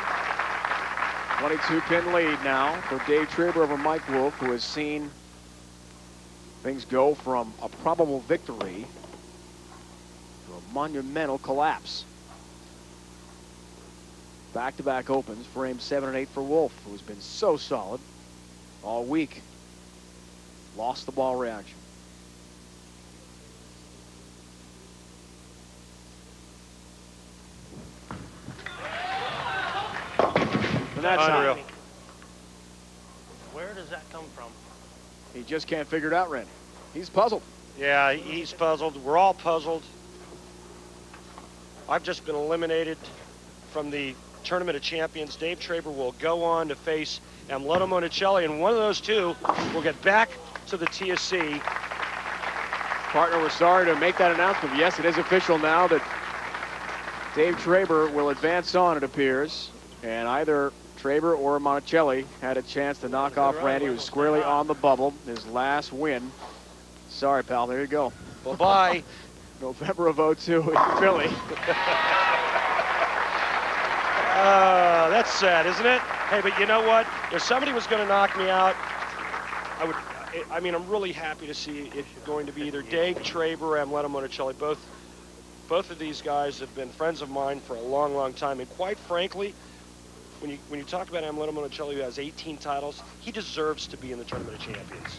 22-pin lead now for Dave Traber over Mike Wolfe, who has seen things go from a probable victory to a monumental collapse. Back-to-back opens, frame 7 and 8 for Wolfe, who has been so solid all week. Lost the ball reaction. And that's unreal. high. Where does that come from? He just can't figure it out, Randy. He's puzzled. Yeah, he's puzzled. We're all puzzled. I've just been eliminated from the Tournament of Champions. Dave Traber will go on to face Amleto Monacelli, and one of those two will get back to the TSC. Partner, we're sorry to make that announcement. Yes, it is official now that Dave Traber will advance on, it appears. And either Traber or Monacelli had a chance to knock off Randy, who's squarely on the bubble. His last win. Sorry, pal. There you go. Bye-bye. November of 02 in Philly. That's sad, isn't it? Hey, but you know what? If somebody was going to knock me out, I mean, I'm really happy to see it going to be either Dave Traber or Amleto Monacelli. Both of these guys have been friends of mine for a long, long time. And quite frankly, when you talk about Amleto Monacelli, who has 18 titles, he deserves to be in the Tournament of Champions.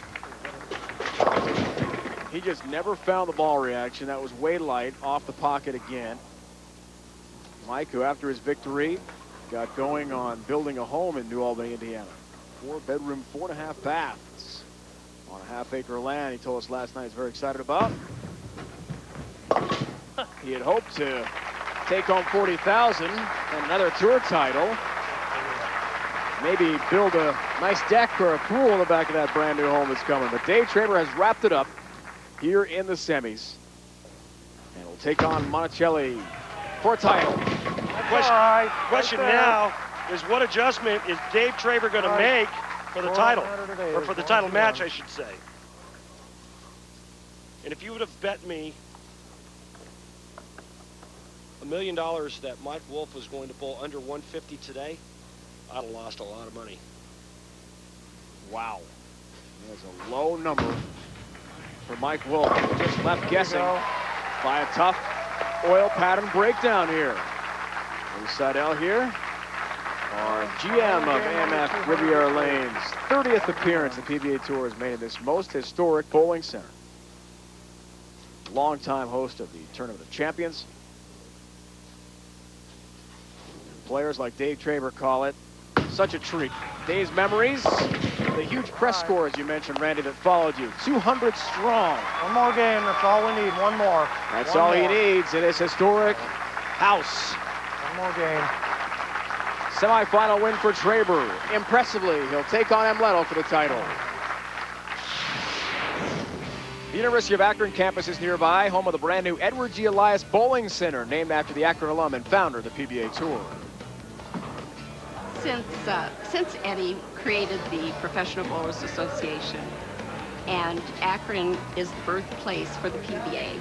He just never found the ball reaction. That was way light, off the pocket again. Mike, who after his victory, got going on building a home in New Albany, Indiana. 4-bedroom, 4.5 baths on a half-acre land. He told us last night he's very excited about. He had hoped to take home $40,000 and another tour title. Maybe build a nice deck or a pool in the back of that brand new home that's coming. But Dave Traber has wrapped it up here in the semis. And will take on Monacelli for a title. Question now is, what adjustment is Dave Traber going to make for the title? Or for the title match, I should say. And if you would have bet me $1 million that Mike Wolfe was going to bowl under 150 today, I'd have lost a lot of money. Wow. There's a low number for Mike Wolfe. Just left guessing by a tough oil pattern breakdown here. Lee Seidel here, our GM of AMF Riviera Lanes. 30th appearance the PBA Tour has made in this most historic bowling center. Longtime host of the Tournament of Champions. Players like Dave Traber call it such a treat. Dave's memories, the huge press scores you mentioned, Randy, that followed you. 200 strong. One more game, that's all we need, one more. That's all he needs in his historic house. One more game. Semi-final win for Traber. Impressively, he'll take on Amleto for the title. The University of Akron campus is nearby, home of the brand new Edward G. Elias Bowling Center, named after the Akron alum and founder of the PBA Tour. Since Eddie created the Professional Bowlers Association, and Akron is the birthplace for the PBA,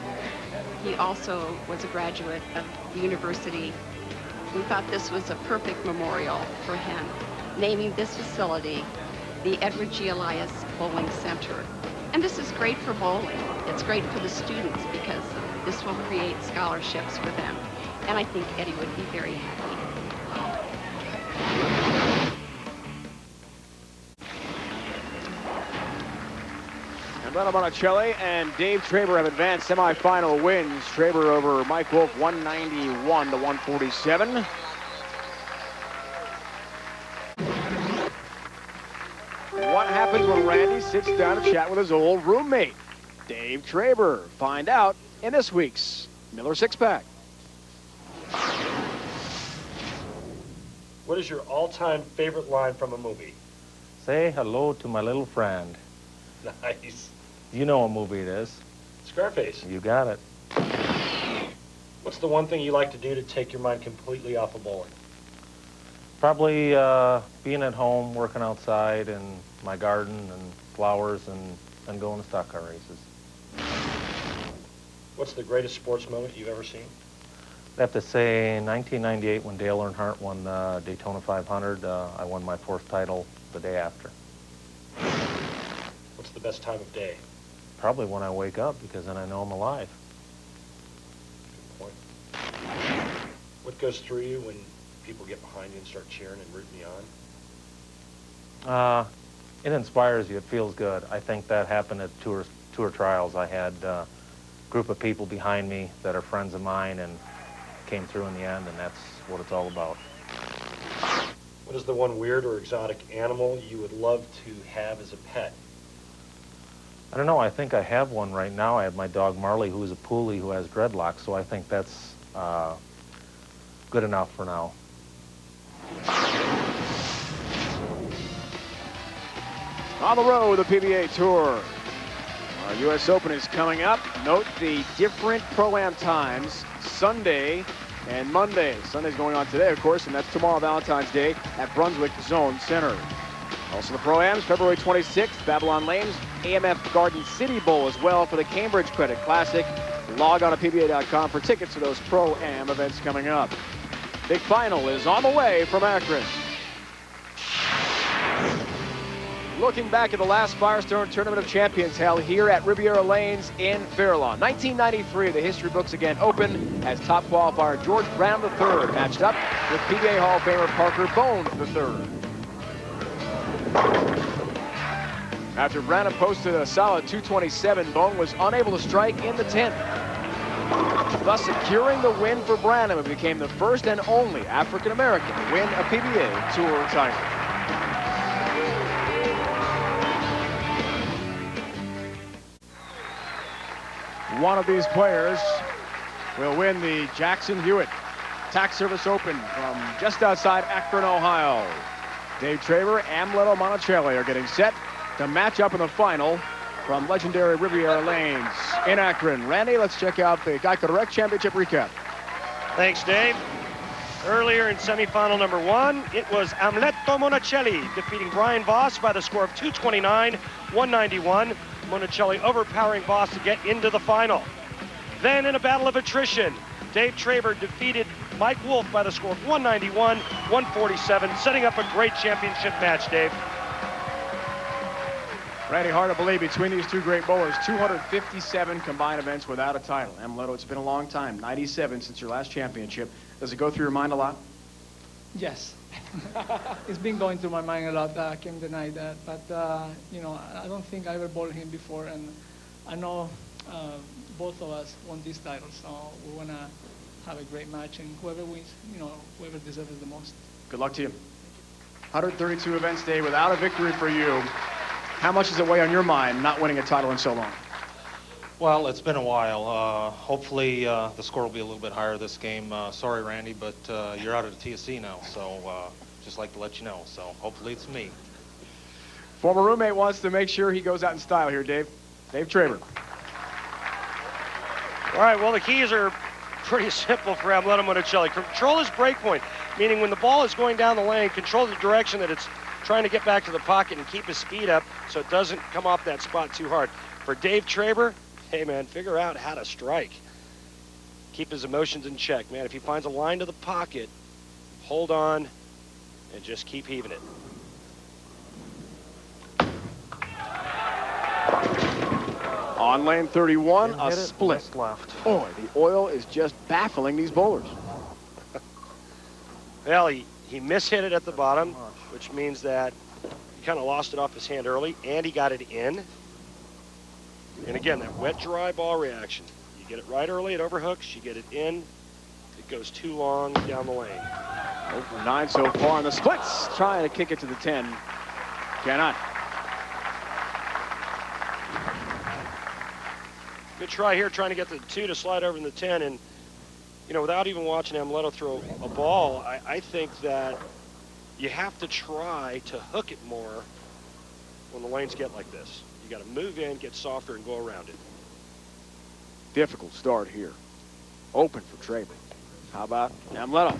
he also was a graduate of the university. We thought this was a perfect memorial for him, naming this facility the Edward G. Elias Bowling Center. And this is great for bowling. It's great for the students because this will create scholarships for them. And I think Eddie would be very happy. Amleto Monacelli and Dave Traber have advanced semifinal wins. Traber over Mike Wolfe, 191 to 147. What happens when Randy sits down to chat with his old roommate, Dave Traber? Find out in this week's Miller Six-Pack. What is your all-time favorite line from a movie? Say hello to my little friend. Nice. You know what movie it is. Scarface. You got it. What's the one thing you like to do to take your mind completely off of bowling? Probably being at home, working outside in my garden and flowers and going to stock car races. What's the greatest sports moment you've ever seen? I have to say 1998 when Dale Earnhardt won the Daytona 500, I won my fourth title the day after. What's the best time of day? Probably when I wake up, because then I know I'm alive. Good point. What goes through you when people get behind you and start cheering and rooting you on? It inspires you. It feels good. I think that happened at tour trials. I had a group of people behind me that are friends of mine and came through in the end, and that's what it's all about. What is the one weird or exotic animal you would love to have as a pet? I don't know. I think I have one right now. I have my dog Marley, who is a Poolie who has dreadlocks, so I think that's good enough for now. On the road, the PBA Tour. Our U.S. Open is coming up. Note the different Pro-Am times, Sunday and Monday. Sunday's going on today, of course, and that's tomorrow, Valentine's Day, at Brunswick Zone Center. Also the Pro-Ams, February 26th, Babylon Lanes, AMF Garden City Bowl as well for the Cambridge Credit Classic. Log on to PBA.com for tickets to those Pro-Am events coming up. Big final is on the way from Akron. Looking back at the last Firestone Tournament of Champions held here at Riviera Lanes in Fairlawn. 1993, the history books again open as top qualifier George Brown III matched up with PBA Hall of Famer Parker Bohn III. After Brown posted a solid 227, Bohn was unable to strike in the 10th. Thus securing the win for Branham, who became the first and only African-American to win a PBA Tour title. One of these players will win the Jackson Hewitt Tax Service Open from just outside Akron, Ohio. Dave Traber, Amleto Monacelli are getting set to match up in the final from legendary Riviera Lanes in Akron. Randy, let's check out the Geico Direct Championship recap. Thanks, Dave. Earlier in semifinal number 1, it was Amleto Monacelli defeating Brian Voss by the score of 229-191. Monacelli overpowering Voss to get into the final. Then in a battle of attrition, Dave Traber defeated Mike Wolfe by the score of 191-147, setting up a great championship match, Dave. Randy, hard to believe between these two great bowlers, 257 combined events without a title. Amleto, it's been a long time, 97 since your last championship. Does it go through your mind a lot? Yes. It's been going through my mind a lot. I can't deny that. But, you know, I don't think I ever bowled him before. And I know both of us want this title. So we want to have a great match. And whoever wins, you know, whoever deserves it the most. Good luck to you. 132 events day without a victory for you. How much does it weigh on your mind not winning a title in so long? Well, it's been a while. Hopefully the score will be a little bit higher this game. Sorry, Randy, but you're out of the TSC now, so just like to let you know. So hopefully it's me. Former roommate wants to make sure he goes out in style here, Dave. Dave Traber. All right, well, the keys are pretty simple for Amleto Monacelli. Control his break point, meaning when the ball is going down the lane, control the direction that it's trying to get back to the pocket and keep his speed up so it doesn't come off that spot too hard. For Dave Traber, hey, man, figure out how to strike. Keep his emotions in check, man. If he finds a line to the pocket, hold on and just keep heaving it. On lane 31, a split. Left. Boy, the oil is just baffling these bowlers. Well, he mishit it at the bottom, which means that he kind of lost it off his hand early, and he got it in. And again, that wet, dry ball reaction. You get it right early, it overhooks, you get it in, it goes too long down the lane. 0 for 9 so far on the splits. Trying to kick it to the 10. Cannot. Good try here, trying to get the 2 to slide over in the 10. And, you know, without even watching Amleto throw a ball, I think that you have to try to hook it more when the lanes get like this. You got to move in, get softer, and go around it. Difficult start here. Open for Traber. How about Amleto?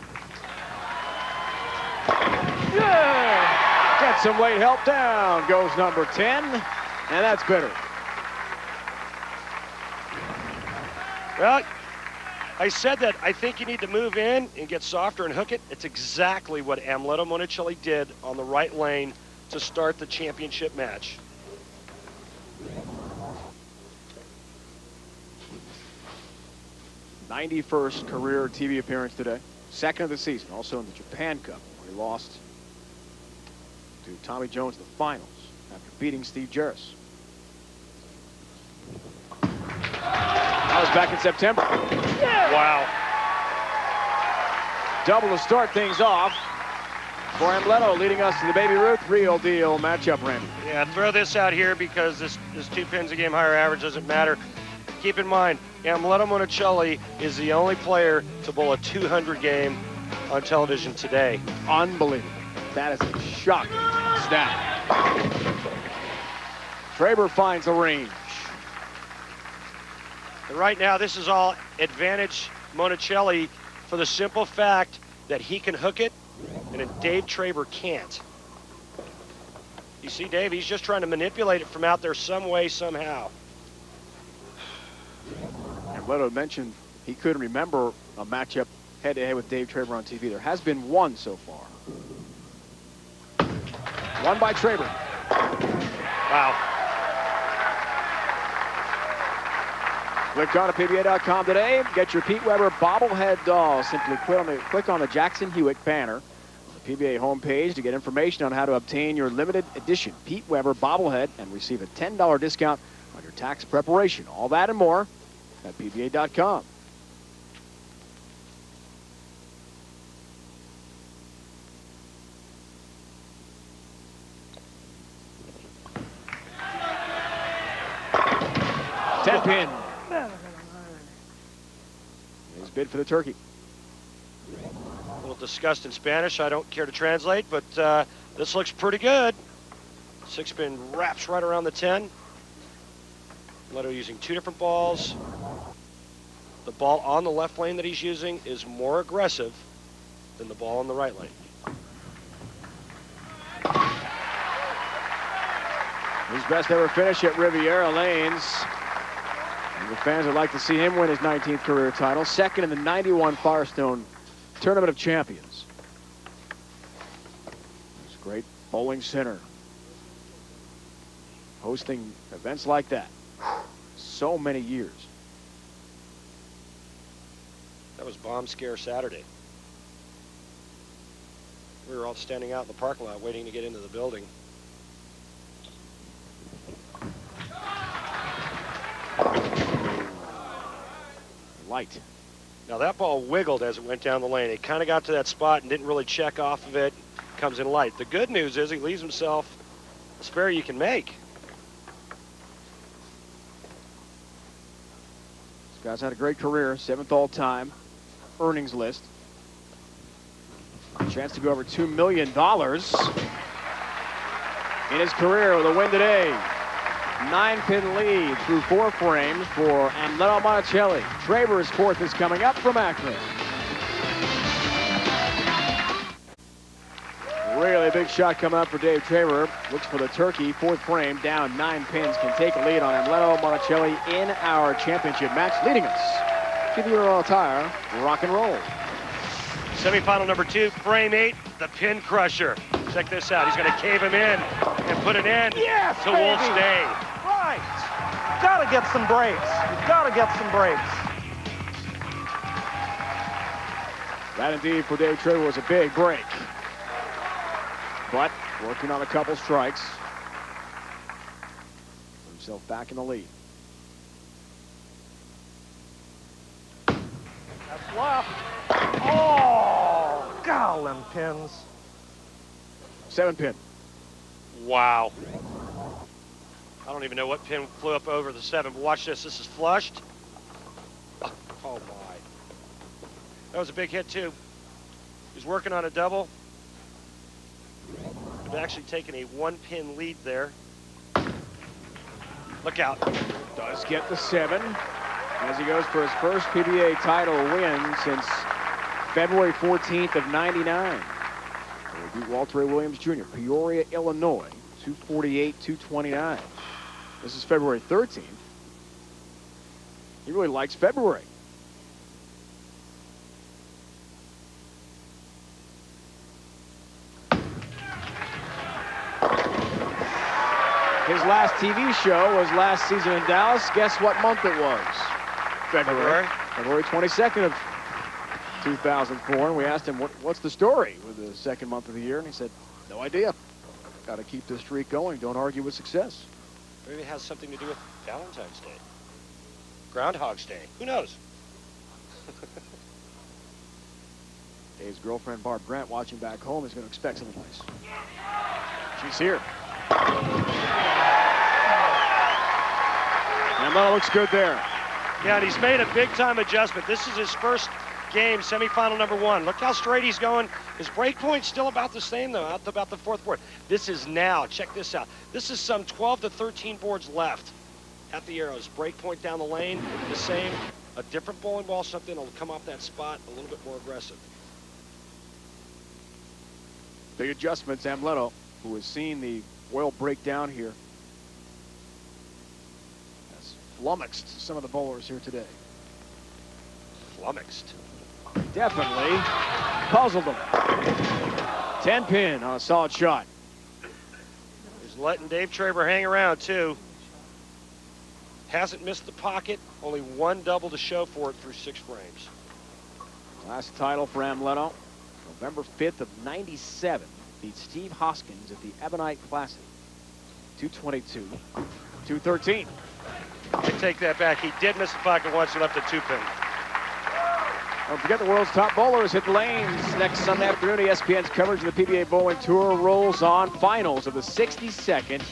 Yeah! Gets some late help down. Goes number 10, and that's bitter. Well, I said that I think you need to move in and get softer and hook it. It's exactly what Amleto Monacelli did on the right lane to start the championship match. '91st career TV appearance today. Second of the season, also in the Japan Cup, where he lost to Tommy Jones in the finals after beating Steve Jarris. That was back in September. Yeah. Wow. Double to start things off for Amleto, leading us to the Baby Ruth real deal matchup, Randy. Yeah, throw this out here because this 2 pins a game higher average doesn't matter. Keep in mind, Amleto Monacelli is the only player to bowl a 200 game on television today. Unbelievable. That is a shocking stat. Traber finds the range. And right now, this is all advantage Monacelli for the simple fact that he can hook it and Dave Traber can't. You see, Dave, he's just trying to manipulate it from out there some way, somehow. Amleto mentioned he couldn't remember a matchup head-to-head with Dave Traber on TV. There has been one so far. Won by Traber. Wow. Click on to PBA.com today. Get your Pete Weber bobblehead doll. Simply click on the Jackson Hewitt banner on the PBA homepage to get information on how to obtain your limited edition Pete Weber bobblehead and receive a $10 discount on your tax preparation. All that and more at PBA.com. Ten pin. His bid for the turkey. A little discussed in Spanish. I don't care to translate, but this looks pretty good. 6-pin wraps right around the 10. Leto using 2 different balls. The ball on the left lane that he's using is more aggressive than the ball on the right lane. His best ever finish at Riviera Lanes. And the fans would like to see him win his 19th career title. Second in the '91 Firestone Tournament of Champions. It's a great bowling center. Hosting events like that. So many years. That was Bomb Scare Saturday. We were all standing out in the parking lot waiting to get into the building. Light. Now that ball wiggled as it went down the lane. It kind of got to that spot and didn't really check off of it. Comes in light. The good news is he leaves himself a spare you can make. This guy's had a great career, 7th all-time earnings list. Chance to go over $2 million in his career with a win today. 9-pin lead through 4 frames for Amleto Monacelli. Traber's 4th is coming up from Akron. Really big shot coming up for Dave Traber. Looks for the turkey. 4th frame, down 9 pins. Can take a lead on Amleto Monacelli in our championship match. Leading us to the Euro Tire Rock and Roll. Semifinal number 2, frame 8, the pin crusher. Check this out. He's going to cave him in and put an end to Wolfe's day. Right. You've got to get some breaks. You've got to get some breaks. That indeed for Dave Traber was a big break. But working on a couple strikes. Put himself back in the lead. That's left. Oh, golly, them pins. 7-pin. Wow. I don't even know what pin flew up over the 7, but watch this. This is flushed. Oh my. That was a big hit too. He's working on a double. We've actually taken a 1-pin lead there. Look out. Does get the 7 as he goes for his first PBA title win since February 14th of '99. He beat Walter A. Williams Jr., Peoria, Illinois, 248-229. This is February 13th. He really likes February. His last TV show was last season in Dallas. Guess what month it was? February 22nd of 2004. And we asked him, what's the story with the second month of the year? And he said, no idea. Got to keep the streak going. Don't argue with success. Maybe it has something to do with Valentine's Day. Groundhog's Day. Who knows? Dave's girlfriend, Barb Grant, watching back home, is going to expect something nice. She's here. And that looks good there. Yeah, and he's made a big-time adjustment. This is his first game, semifinal number 1. Look how straight he's going. His break point's still about the same, though, out to about the 4th board. This is now, check this out. This is some 12 to 13 boards left at the arrows. Break point down the lane, the same. A different bowling ball, something will come off that spot a little bit more aggressive. Big adjustments, Amleto, who has seen the oil break down here, has flummoxed some of the bowlers here today. Flummoxed. Definitely puzzled them. 10-pin on a solid shot. He's letting Dave Traber hang around, too. Hasn't missed the pocket. Only 1 double to show for it through 6 frames. Last title for Amleto, November 5th of '97. Beat Steve Hoskins at the Ebonite Classic. 222, 213. I take that back. He did miss the pocket once. He left a 2-pin. Don't forget the world's top bowlers hit the lanes. Next Sunday afternoon, ESPN's coverage of the PBA Bowling Tour rolls on. Finals of the 62nd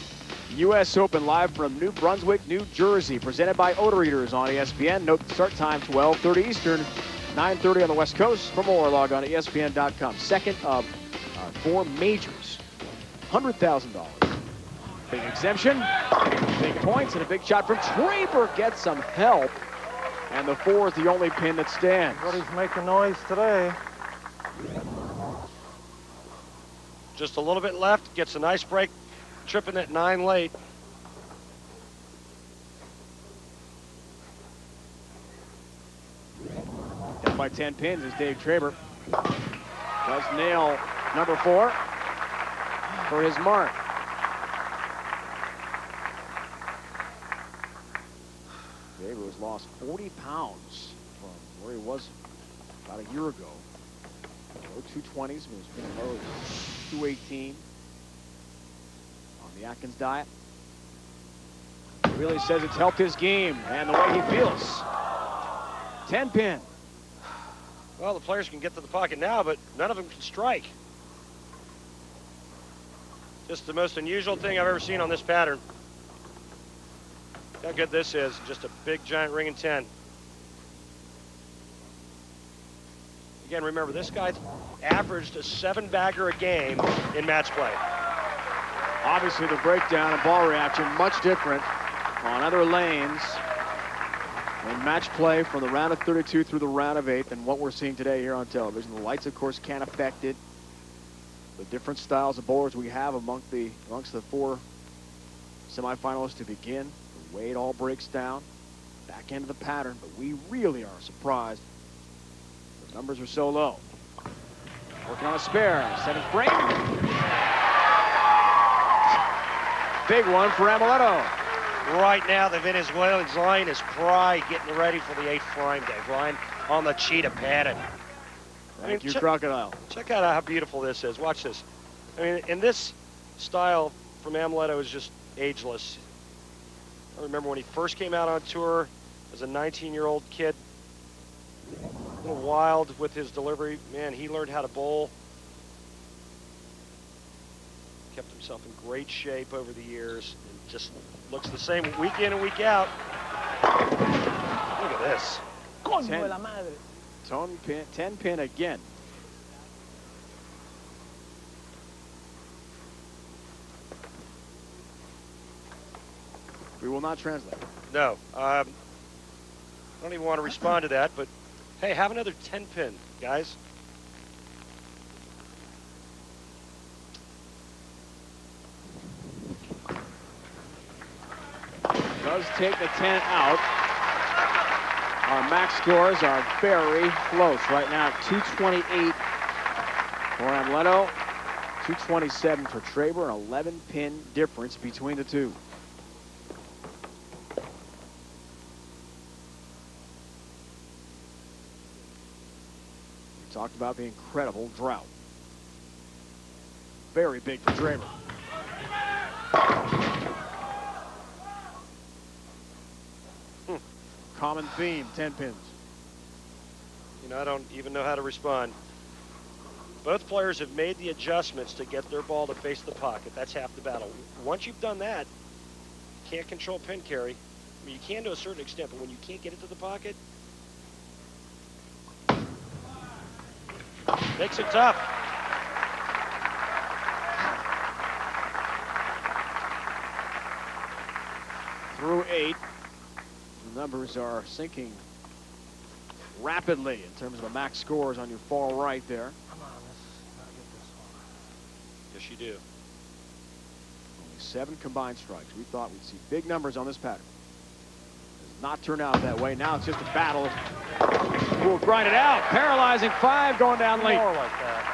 U.S. Open live from New Brunswick, New Jersey. Presented by Odor Eaters on ESPN. Note the start time, 12:30 Eastern, 9:30 on the West Coast. For more, log on to ESPN.com. Second of 4 majors. $100,000. Big exemption, big points, and a big shot from Traber. Gets some help. And the 4 is the only pin that stands. Everybody's making noise today. Just a little bit left. Gets a nice break. Tripping at 9 late. Down by 10 pins is Dave Traber. Does nail number 4 for his mark. Traber has lost 40 pounds from where he was about a year ago. Low 220s, moves below 218 on the Atkins diet. Really says it's helped his game and the way he feels. 10 pin. Well, the players can get to the pocket now, but none of them can strike. Just the most unusual thing I've ever seen on this pattern. How good this is. Just a big, giant ring and 10. Again, remember, this guy's averaged a 7-bagger a game in match play. Obviously, the breakdown and ball reaction much different on other lanes in match play from the round of 32 through the round of 8 than what we're seeing today here on television. The lights, of course, can't affect it. The different styles of bowlers we have amongst the 4 semifinalists to begin. The way it all breaks down, back end of the pattern, but we really are surprised the numbers are so low. Working on a spare, 7th frame. Big one for Amleto. Right now, the Venezuelan's line is probably getting ready for the 8th frame, Dave. Line on the cheetah pattern. Thank you, Crocodile. Check out how beautiful this is. Watch this. I mean, and this style from Amleto is just ageless. I remember when he first came out on tour as a 19-year-old kid, a little wild with his delivery. Man, he learned how to bowl. Kept himself in great shape over the years and just looks the same week in and week out. Look at this. 10 pin again. We will not translate. No. I don't even want to respond to that, but hey, have another 10 pin, guys. Does take the 10 out. Our max scores are very close right now. 228 for Amleto, 227 for Traber, an 11-pin difference between the two. We talked about the incredible drought. Very big for Traber. Common theme, 10 pins. You know, I don't even know how to respond. Both players have made the adjustments to get their ball to face the pocket. That's half the battle. Once you've done that, you can't control pin carry. I mean, you can to a certain extent, but when you can't get it to the pocket, makes it tough. Through 8. The numbers are sinking rapidly in terms of the max scores on your far right there. Come on, let's not get this one. Yes, you do. Only 7 combined strikes. We thought we'd see big numbers on this pattern. It has not turned out that way. Now it's just a battle. We'll grind it out. Paralyzing 5 going down late. More like that.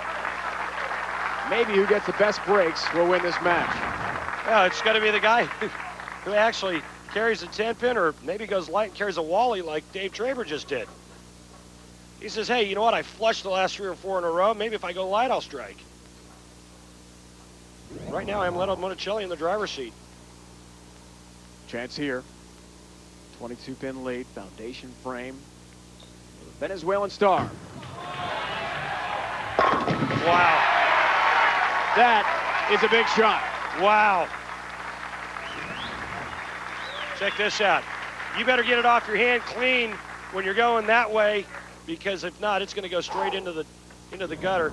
Maybe who gets the best breaks will win this match. Well, it's got to be the guy who actually carries a 10 pin, or maybe goes light and carries a wally like Dave Traber just did. He says, hey, you know what? I flushed the last 3 or 4 in a row. Maybe if I go light, I'll strike. Right now, Amleto Monacelli in the driver's seat. Chance here. 22 pin lead, foundation frame. The Venezuelan star. Wow. That is a big shot. Wow. Check this out. You better get it off your hand clean when you're going that way, because if not, it's going to go straight into the gutter.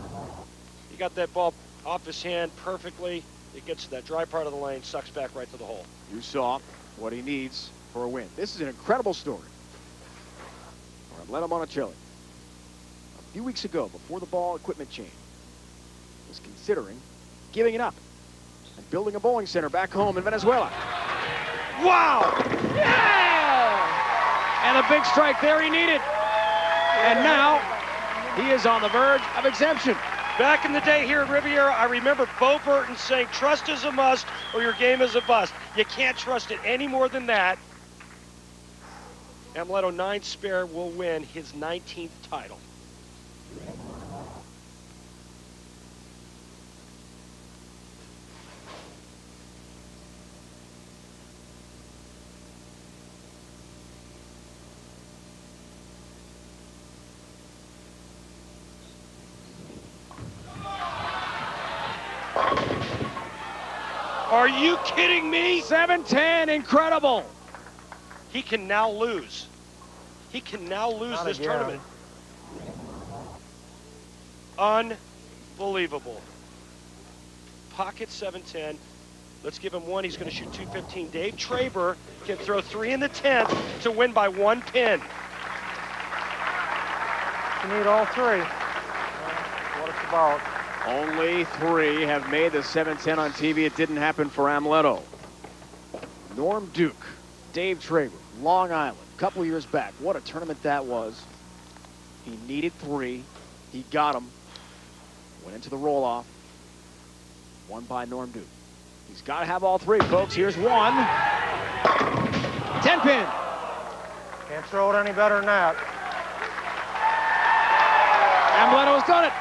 You got that ball off his hand perfectly. It gets to that dry part of the lane, sucks back right to the hole. You saw what he needs for a win. This is an incredible story for Amleto Monacelli. A few weeks ago, before the ball equipment change, was considering giving it up and building a bowling center back home in Venezuela. Wow! Yeah! And a big strike there he needed. And now he is on the verge of exemption. Back in the day here at Riviera, I remember Bo Burton saying, trust is a must or your game is a bust. You can't trust it any more than that. Amleto 9 spare will win his 19th title. Are you kidding me? 7-10, incredible. He can now lose. He can now lose Not this again. tournament. Unbelievable. Pocket 7-10. Let's give him one. He's going to shoot 215. Dave Traber can throw 3 in the 10th to win by 1 pin. You need all 3. What it's about. Only 3 have made the 7-10 on TV. It didn't happen for Amleto. Norm Duke, Dave Traber, Long Island, a couple years back. What a tournament that was. He needed 3. He got them. Went into the roll-off. Won by Norm Duke. He's got to have all 3, folks. Here's 1. 10-pin. Can't throw it any better than that. Amleto's done it.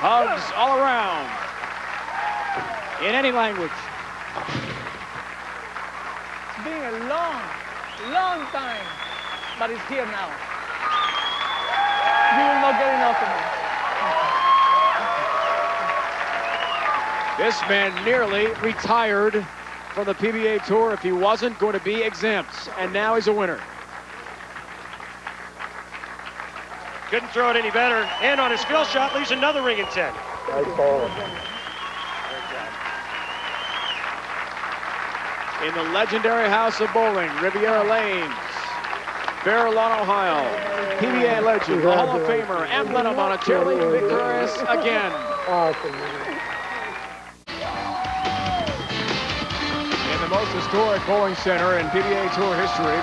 Hugs all around. In any language. It's been a long, long time, but it's here now. You will not get enough of me. This man nearly retired from the PBA Tour if he wasn't going to be exempt, and now he's a winner. Couldn't throw it any better. And on his skill shot, leaves another ring in 10. Nice ball. In the legendary house of bowling, Riviera Lanes, Fairlawn, Ohio, PBA legend, the Hall of Famer, Amleto Monacelli, victorious again. Awesome. In the most historic bowling center in PBA Tour history,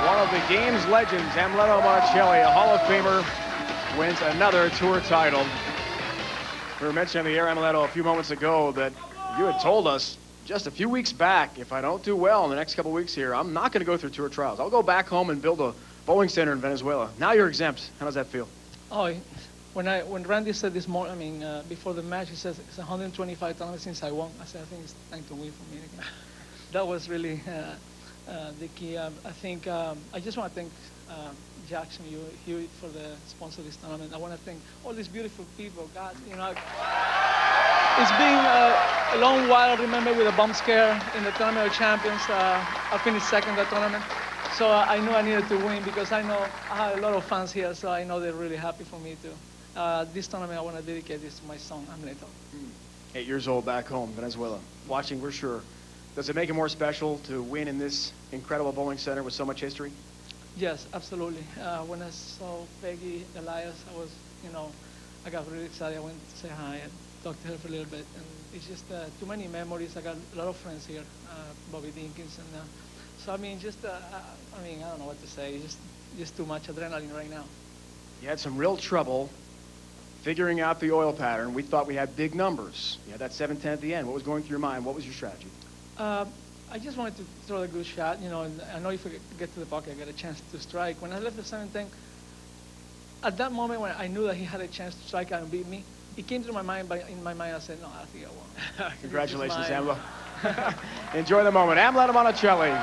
one of the game's legends, Amleto Monacelli, a Hall of Famer, wins another tour title. We were mentioning on the air, Amleto, a few moments ago that you had told us just a few weeks back, if I don't do well in the next couple weeks here, I'm not going to go through tour trials. I'll go back home and build a bowling center in Venezuela. Now you're exempt. How does that feel? Oh, when Randy said this morning, before the match, he says it's 125 tournaments since I won. I said, I think it's time to win for me again. That was really the key. I think I just want to thank Jackson, Hewitt for the sponsor of this tournament. I want to thank all these beautiful people. God, you know, it's been a long while. I remember with a bump scare in the Tournament of Champions. I finished second in that tournament. So I knew I needed to win because I know I have a lot of fans here, so I know they're really happy for me too. This tournament, I want to dedicate this to my son, Amleto. 8 years old back home, Venezuela. Watching, we're sure. Does it make it more special to win in this incredible bowling center with so much history? Yes, absolutely. When I saw Peggy Elias, I was, I got really excited. I went to say hi and talk to her for a little bit. And it's just too many memories. I got a lot of friends here, Bobby Dinkins. And so, I mean, I don't know what to say. Just too much adrenaline right now. You had some real trouble figuring out the oil pattern. We thought we had big numbers. You had that 7-10 at the end. What was going through your mind? What was your strategy? I just wanted to throw a good shot, and I know if I get to the pocket, I get a chance to strike. When I left the 7-10, at that moment when I knew that he had a chance to strike and beat me, it came to my mind, but in my mind I said, no, I think I won. Congratulations, Amleto. Enjoy the moment. Amleto Monacelli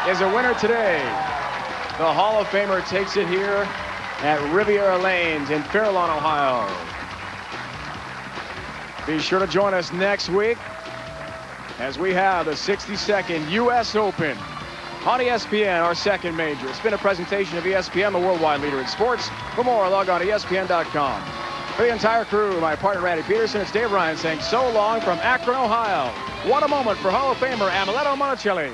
is a winner today. The Hall of Famer takes it here at Riviera Lanes in Fairlawn, Ohio. Be sure to join us next week as we have the 62nd U.S. Open on ESPN, our second major. It's been a presentation of ESPN, the worldwide leader in sports. For more, log on to ESPN.com. For the entire crew, my partner Randy Peterson, it's Dave Ryan saying so long from Akron, Ohio. What a moment for Hall of Famer Amleto Monacelli.